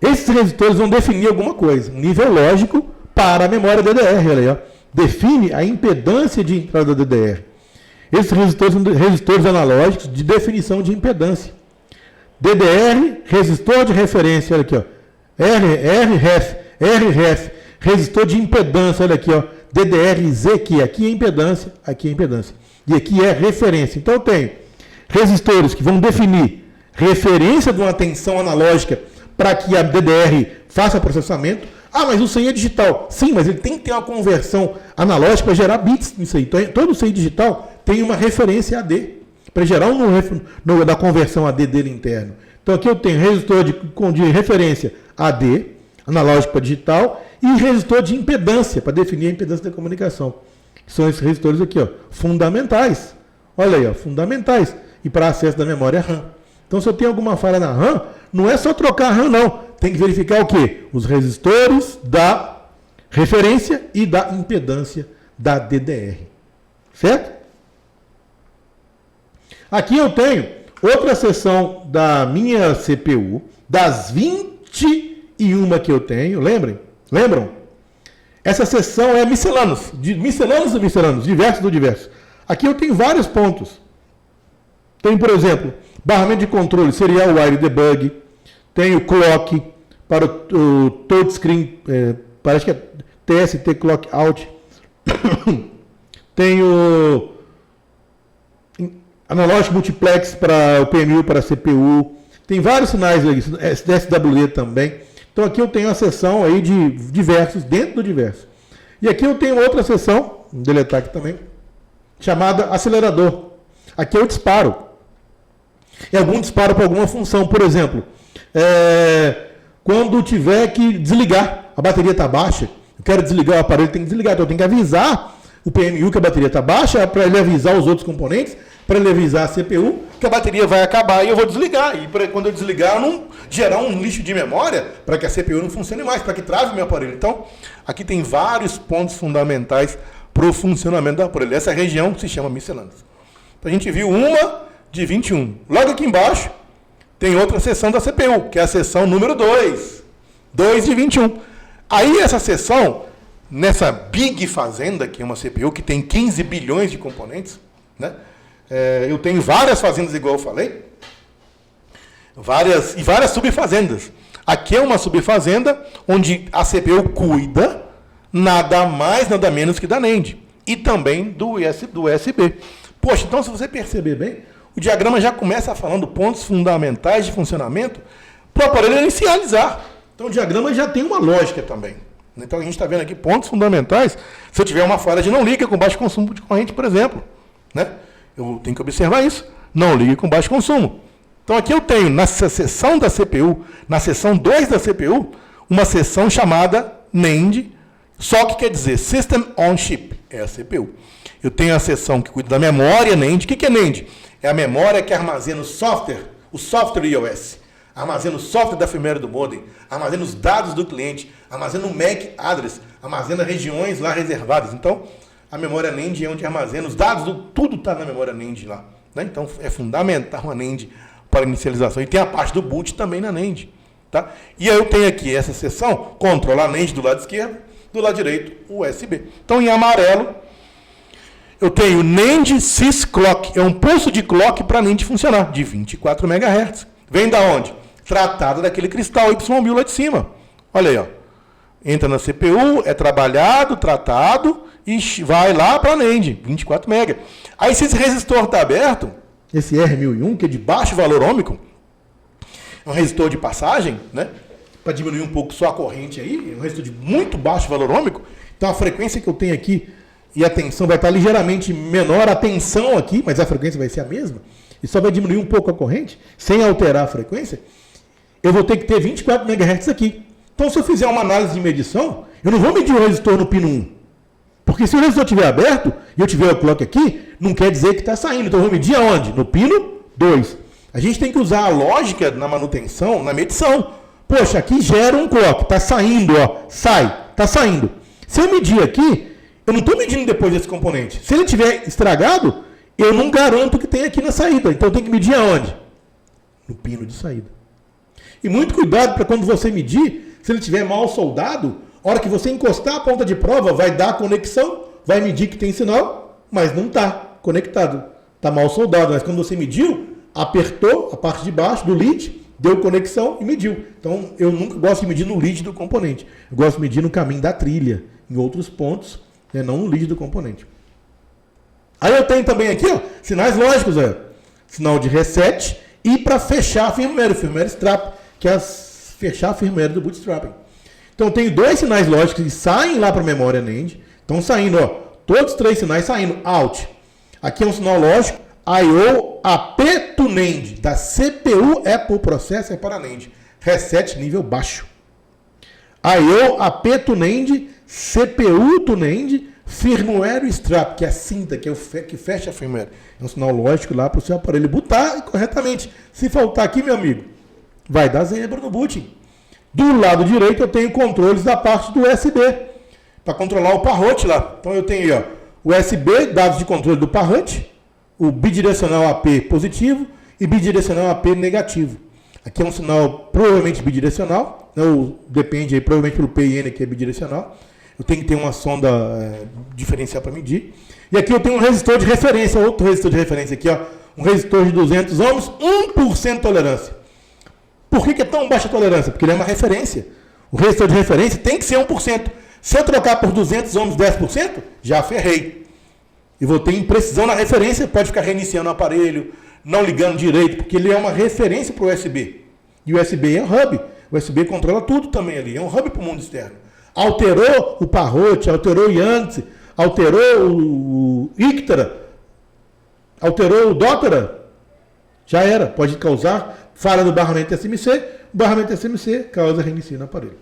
A: Esses resistores vão definir alguma coisa, um nível lógico para a memória DDR, olha aí, ó. Define a impedância de entrada da DDR. Esses resistores são resistores analógicos de definição de impedância. DDR, resistor de referência, olha aqui, ó. RREF, resistor de impedância, olha aqui, ó. DDR-Z, que aqui é impedância, aqui é impedância. E aqui é referência. Então eu tenho resistores que vão definir referência de uma tensão analógica para que a DDR faça processamento. Ah, mas o CI é digital. Sim, mas ele tem que ter uma conversão analógica para gerar bits nisso aí. Então, todo CI digital tem uma referência AD, para gerar da conversão AD dele interno. Então aqui eu tenho resistor de referência AD, analógico para digital, e resistor de impedância, para definir a impedância da comunicação. São esses resistores aqui, ó, fundamentais. Olha aí, ó, fundamentais. E para acesso da memória RAM. Então, se eu tenho alguma falha na RAM, não é só trocar a RAM, não. Tem que verificar o quê? Os resistores da referência e da impedância da DDR. Certo? Aqui eu tenho outra seção da minha CPU, das 21 que eu tenho, lembram? Essa seção é miscellaneous, diversos do diverso. Aqui eu tenho vários pontos. Tem, por exemplo, barramento de controle, serial wire debug, tenho clock para o touchscreen, parece que é TST clock out, tenho analógico multiplex para o PMU, para a CPU, Tem vários sinais aí, SWE também. Então aqui eu tenho a seção aí de diversos, dentro do diverso. E aqui eu tenho outra seção, vou deletar aqui também, chamada acelerador. Aqui eu disparo. É algum disparo para alguma função. Por exemplo, quando tiver que desligar, a bateria está baixa, eu quero desligar o aparelho, tem que desligar. Então eu tenho que avisar o PMU que a bateria está baixa, para ele avisar os outros componentes, para ele avisar a CPU que a bateria vai acabar e eu vou desligar. E quando eu desligar, eu não gerar um lixo de memória para que a CPU não funcione mais, para que trave o meu aparelho. Então, aqui tem vários pontos fundamentais para o funcionamento do aparelho. Essa região se chama miscelâneas. Então, a gente viu uma de 21. Logo aqui embaixo, tem outra seção da CPU, que é a seção número 2. 2 de 21. Aí, essa seção, nessa big fazenda, que é uma CPU que tem 15 bilhões de componentes, né? Eu tenho várias fazendas, igual eu falei, várias subfazendas. Aqui é uma subfazenda onde a CPU cuida nada mais, nada menos que da NAND. E também do USB. Poxa, então se você perceber bem, o diagrama já começa falando pontos fundamentais de funcionamento para o aparelho inicializar. Então o diagrama já tem uma lógica também. Então a gente está vendo aqui pontos fundamentais. Se eu tiver uma falha de não liga com baixo consumo de corrente, por exemplo, né? Eu tenho que observar isso. Não ligue com baixo consumo. Então aqui eu tenho, nessa seção da CPU, na seção 2 da CPU, uma seção chamada NAND, só que quer dizer System on Chip, é a CPU. Eu tenho a seção que cuida da memória NAND. O que é NAND? É a memória que armazena o software iOS, armazena o software da firmware do modem, armazena os dados do cliente, armazena o MAC address, armazena regiões lá reservadas. Então, a memória NAND é onde armazena os dados, tudo está na memória NAND lá. Né? Então, é fundamental a NAND para inicialização. E tem a parte do boot também na NAND. Tá? E aí eu tenho aqui essa seção, controla a NAND do lado esquerdo, do lado direito, o USB. Então, em amarelo, eu tenho NAND sys clock, é um pulso de clock para a NAND funcionar, de 24 MHz. Vem da onde? Tratado daquele cristal Y1000 lá de cima. Olha aí, ó. Entra na CPU, é trabalhado, tratado e vai lá para a NAND, 24 MB. Aí se esse resistor está aberto, esse R1001, que é de baixo valor ôhmico, é um resistor de passagem, né? Para diminuir um pouco só a corrente aí, é um resistor de muito baixo valor ôhmico. Então a frequência que eu tenho aqui e a tensão vai estar ligeiramente menor, a tensão aqui, mas a frequência vai ser a mesma, e só vai diminuir um pouco a corrente, sem alterar a frequência, eu vou ter que ter 24 MHz aqui. Então, se eu fizer uma análise de medição, eu não vou medir o resistor no pino 1. Porque se o resistor estiver aberto e eu tiver o clock aqui, não quer dizer que está saindo. Então, eu vou medir aonde? No pino 2. A gente tem que usar a lógica na manutenção, na medição. Poxa, aqui gera um clock, está saindo, ó, sai, está saindo. Se eu medir aqui, eu não estou medindo depois desse componente. Se ele estiver estragado, eu não garanto que tem aqui na saída. Então, eu tenho que medir aonde? No pino de saída. E muito cuidado para quando você medir, se ele estiver mal soldado, a hora que você encostar a ponta de prova, vai dar conexão, vai medir que tem sinal, mas não está conectado. Está mal soldado. Mas quando você mediu, apertou a parte de baixo do lead, deu conexão e mediu. Então, eu nunca gosto de medir no lead do componente. Eu gosto de medir no caminho da trilha, em outros pontos, né, não no lead do componente. Aí eu tenho também aqui, ó, sinais lógicos. Sinal de reset e para fechar a firmware, o firmware strap, que é fechar a firmware do bootstrapping. Então, eu tenho dois sinais lógicos que saem lá para a memória NAND. Estão saindo, ó, todos os três sinais saindo. Out. Aqui é um sinal lógico. I/O AP to NAND. Da CPU Apple Processor para NAND. Reset nível baixo. I/O AP to NAND. CPU to NAND. Firmware strap, que é a cinta, que fecha a firmware. É um sinal lógico lá para o seu aparelho bootar corretamente. Se faltar aqui, meu amigo, vai dar zebra no booting. Do lado direito eu tenho controles da parte do USB, para controlar o parrote lá. Então eu tenho aí, ó, USB, dados de controle do parrote, o bidirecional AP positivo e bidirecional AP negativo. Aqui é um sinal provavelmente bidirecional, né, depende aí, provavelmente pelo PIN que é bidirecional. Eu tenho que ter uma sonda diferencial para medir. E aqui eu tenho um resistor de referência, outro resistor de referência aqui, ó, um resistor de 200 ohms, 1% de tolerância. Por que é tão baixa a tolerância? Porque ele é uma referência. O resistor de referência tem que ser 1%. Se eu trocar por 200 ohms 10%, já ferrei. E vou ter imprecisão na referência, pode ficar reiniciando o aparelho, não ligando direito, porque ele é uma referência para o USB. E o USB é um hub. O USB controla tudo também ali. É um hub para o mundo externo. Alterou o Parrot, alterou o Yandex, alterou o Ictara, alterou o Dotara, já era. Pode causar falha do barramento SMC. O barramento SMC causa reinicio no aparelho.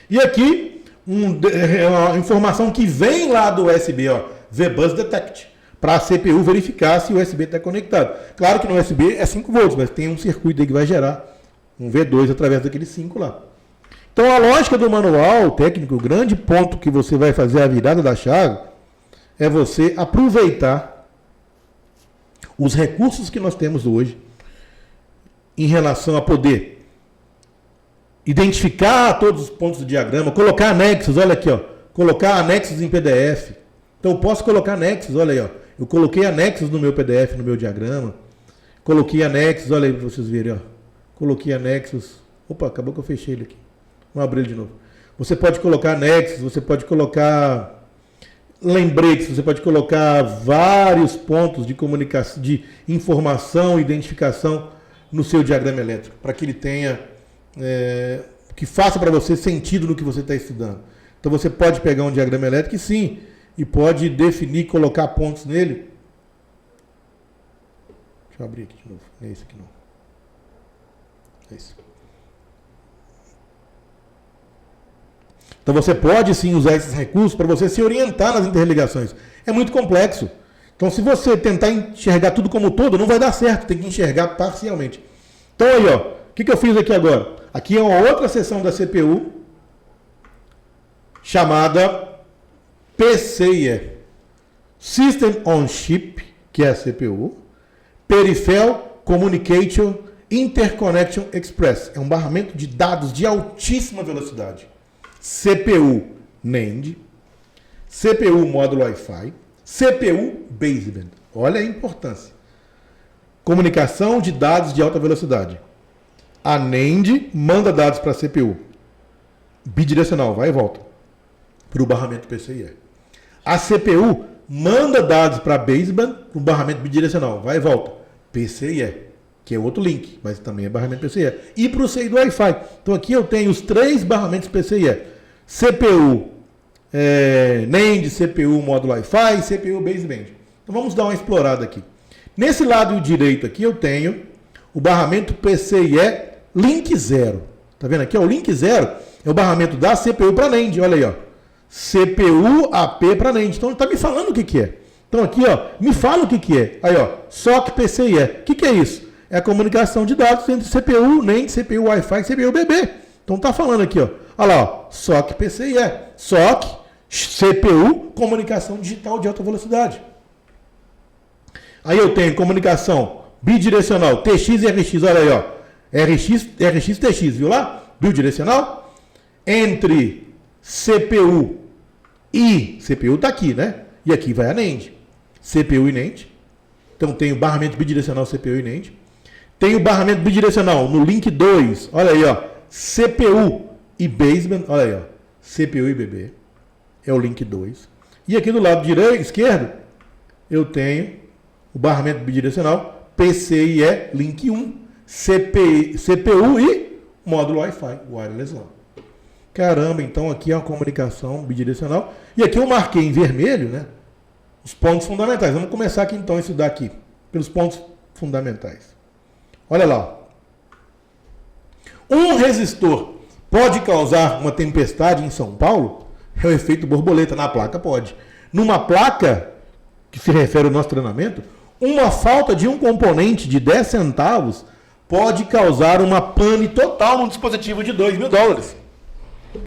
A: E aqui, uma informação que vem lá do USB, ó, VBus Detect, para a CPU verificar se o USB está conectado. Claro que no USB é 5 volts, mas tem um circuito aí que vai gerar um V2 através daquele 5 lá. Então a lógica do manual técnico, o grande ponto que você vai fazer a virada da chave, é você aproveitar os recursos que nós temos hoje em relação a poder identificar todos os pontos do diagrama, colocar anexos, olha aqui, ó, colocar anexos em PDF. Então eu posso colocar anexos, olha aí, ó, eu coloquei anexos no meu PDF, no meu diagrama, coloquei anexos, olha aí para vocês verem, ó, coloquei anexos, opa, acabou que eu fechei ele aqui, vamos abrir ele de novo. Você pode colocar anexos, você pode colocar lembretes, você pode colocar vários pontos de comunicação, de informação, identificação no seu diagrama elétrico, para que ele tenha, que faça para você sentido no que você está estudando. Então você pode pegar um diagrama elétrico e sim, e pode definir, colocar pontos nele. Deixa eu abrir aqui de novo, não é esse aqui não. É isso. Então você pode sim usar esses recursos para você se orientar nas interligações. É muito complexo. Então se você tentar enxergar tudo como um todo, não vai dar certo, tem que enxergar parcialmente. Então aí, ó, o que eu fiz aqui agora? Aqui é uma outra seção da CPU chamada PCIe. System on Chip, que é a CPU. Peripheral Communication Interconnection Express. É um barramento de dados de altíssima velocidade. CPU NAND, CPU módulo Wi-Fi, CPU baseband. Olha a importância. Comunicação de dados de alta velocidade. A NAND manda dados para a CPU. Bidirecional, vai e volta. Para o barramento PCIe. A CPU manda dados para a baseband, para o barramento bidirecional, vai e volta. PCIe. Que é outro link, mas também é barramento PCIe. E para o CI do Wi-Fi. Então aqui eu tenho os 3 barramentos PCIe. CPU NAND, CPU módulo Wi-Fi, CPU baseband. Então vamos dar uma explorada aqui. Nesse lado direito aqui eu tenho o barramento PCIe link 0. Tá vendo aqui? Ó, o link 0 é o barramento da CPU para NAND. Olha aí, ó. CPU AP para NAND. Então ele está me falando o que é. Então aqui, ó, me fala o que é. Aí, ó, SOC PCIe. O que é isso? É a comunicação de dados entre CPU, NAND, CPU Wi-Fi e CPU BB. Então tá falando aqui, ó. Olha lá, ó, SOC PCIe. SOC, CPU, comunicação digital de alta velocidade. Aí eu tenho comunicação bidirecional, TX e RX, olha aí, ó. RX, TX, viu lá? Bidirecional. Entre CPU e CPU tá aqui, né? E aqui vai a NAND. CPU e NAND. Então tem o barramento bidirecional CPU e NAND. Tem o barramento bidirecional no link 2. Olha aí, ó. CPU e baseband. Olha aí, ó. CPU e BB. É o link 2. E aqui do lado direito, esquerdo, eu tenho o barramento bidirecional PCIe link 1. CPU e módulo Wi-Fi. Wireless LAN. Caramba, então aqui é uma comunicação bidirecional. E aqui eu marquei em vermelho, né? Os pontos fundamentais. Vamos começar aqui então a estudar aqui. Pelos pontos fundamentais. Olha lá. Um resistor pode causar uma tempestade em São Paulo? É o efeito borboleta. Na placa pode. Numa placa, que se refere ao nosso treinamento, uma falta de um componente de 10 centavos pode causar uma pane total num dispositivo de $2.000.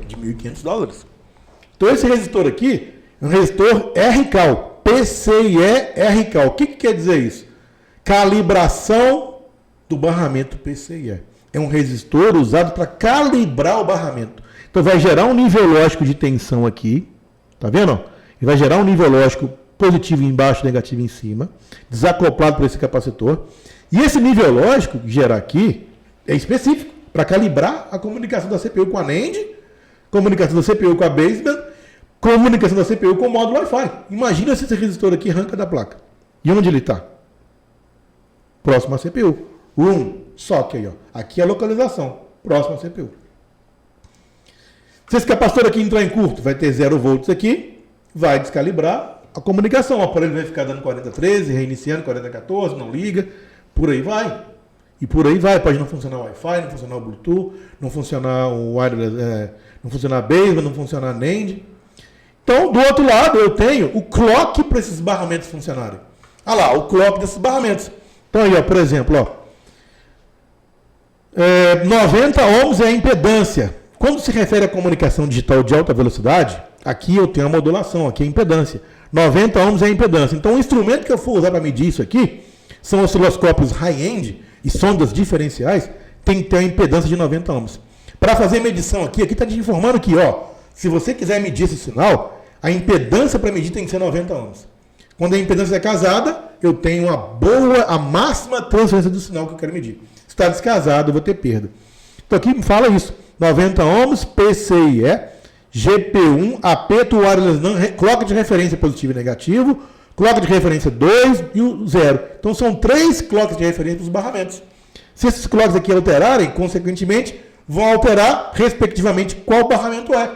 A: De $1.500. Então esse resistor aqui é um resistor RCAL. PCIe RCAL. O que quer dizer isso? Calibração do barramento PCIe. É um resistor usado para calibrar o barramento. Então vai gerar um nível lógico de tensão aqui. Tá vendo? E vai gerar um nível lógico positivo embaixo, negativo em cima, desacoplado por esse capacitor. E esse nível lógico que gerar aqui é específico para calibrar a comunicação da CPU com a NAND, comunicação da CPU com a baseband, comunicação da CPU com o módulo Wi-Fi. Imagina se esse resistor aqui arranca da placa. E onde ele está? próximo à CPU. 1, só que aí, ó, aqui é a localização, próximo à CPU. Se esse capacitor aqui entrar em curto, vai ter 0 volts aqui, vai descalibrar a comunicação. O aparelho vai ficar dando 4013, reiniciando 4014, não liga, por aí vai. E por aí vai, pode não funcionar o Wi-Fi, não funcionar o Bluetooth, não funcionar o wireless, não funcionar a baseband, não funcionar a NAND. Então, do outro lado, eu tenho o clock para esses barramentos funcionarem. Olha lá, o clock desses barramentos. Então aí, ó, por exemplo, ó, 90 ohms é a impedância. Quando se refere à comunicação digital de alta velocidade, aqui eu tenho a modulação, aqui é a impedância. 90 ohms é a impedância. Então, o instrumento que eu for usar para medir isso aqui são osciloscópios high-end e sondas diferenciais, tem que ter a impedância de 90 ohms. Para fazer medição aqui está te informando que, ó, se você quiser medir esse sinal, a impedância para medir tem que ser 90 ohms. Quando a impedância é casada, eu tenho a máxima transferência do sinal que eu quero medir. Se está descasado, eu vou ter perda. Então aqui me fala isso. 90 ohms, PCIe, GP1, AP to wireless NAN, clock de referência positivo e negativo, clock de referência 2 e o 0. Então são 3 clocks de referência para os barramentos. Se esses clocks aqui alterarem, consequentemente, vão alterar, respectivamente, qual barramento é.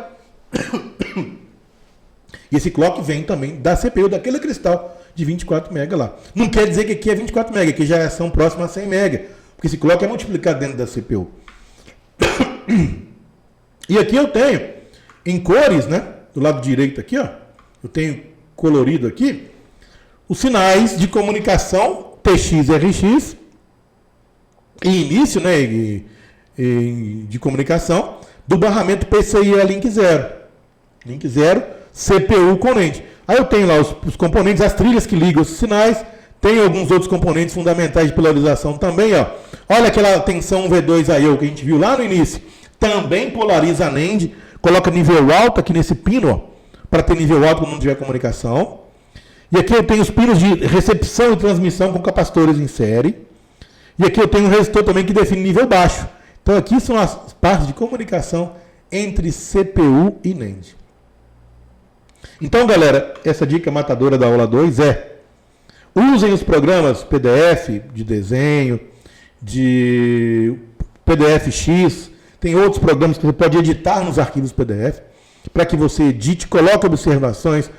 A: E esse clock vem também da CPU, daquele cristal de 24 MB lá. Não quer dizer que aqui é 24 MB, que já são próximas a 100 MB, porque esse clock é multiplicado dentro da CPU. E aqui eu tenho, em cores, né, do lado direito aqui, ó, eu tenho colorido aqui, os sinais de comunicação TX e RX, e início, né, de comunicação, do barramento PCIe Link 0. Link 0, CPU componente. Aí eu tenho lá os componentes, as trilhas que ligam os sinais, tem alguns outros componentes fundamentais de polarização também, ó. Olha aquela tensão V2 IO que a gente viu lá no início. Também polariza a NAND, coloca nível alto aqui nesse pino, ó, para ter nível alto quando não tiver comunicação. E aqui eu tenho os pinos de recepção e transmissão com capacitores em série. E aqui eu tenho um resistor também que define nível baixo. Então aqui são as partes de comunicação entre CPU e NAND. Então, galera, essa dica matadora da aula 2 é: usem os programas PDF de desenho, de PDF-X, tem outros programas que você pode editar nos arquivos PDF, para que você edite, coloque observações,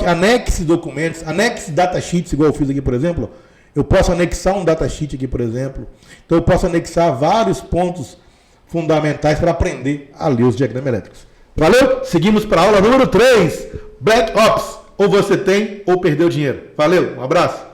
A: anexe documentos, anexe datasheets, igual eu fiz aqui, por exemplo. Eu posso anexar um datasheet aqui, por exemplo. Então eu posso anexar vários pontos fundamentais para aprender a ler os diagramas elétricos. Valeu? Seguimos para a aula número 3. Black Ops. Ou você tem ou perdeu dinheiro. Valeu, um abraço.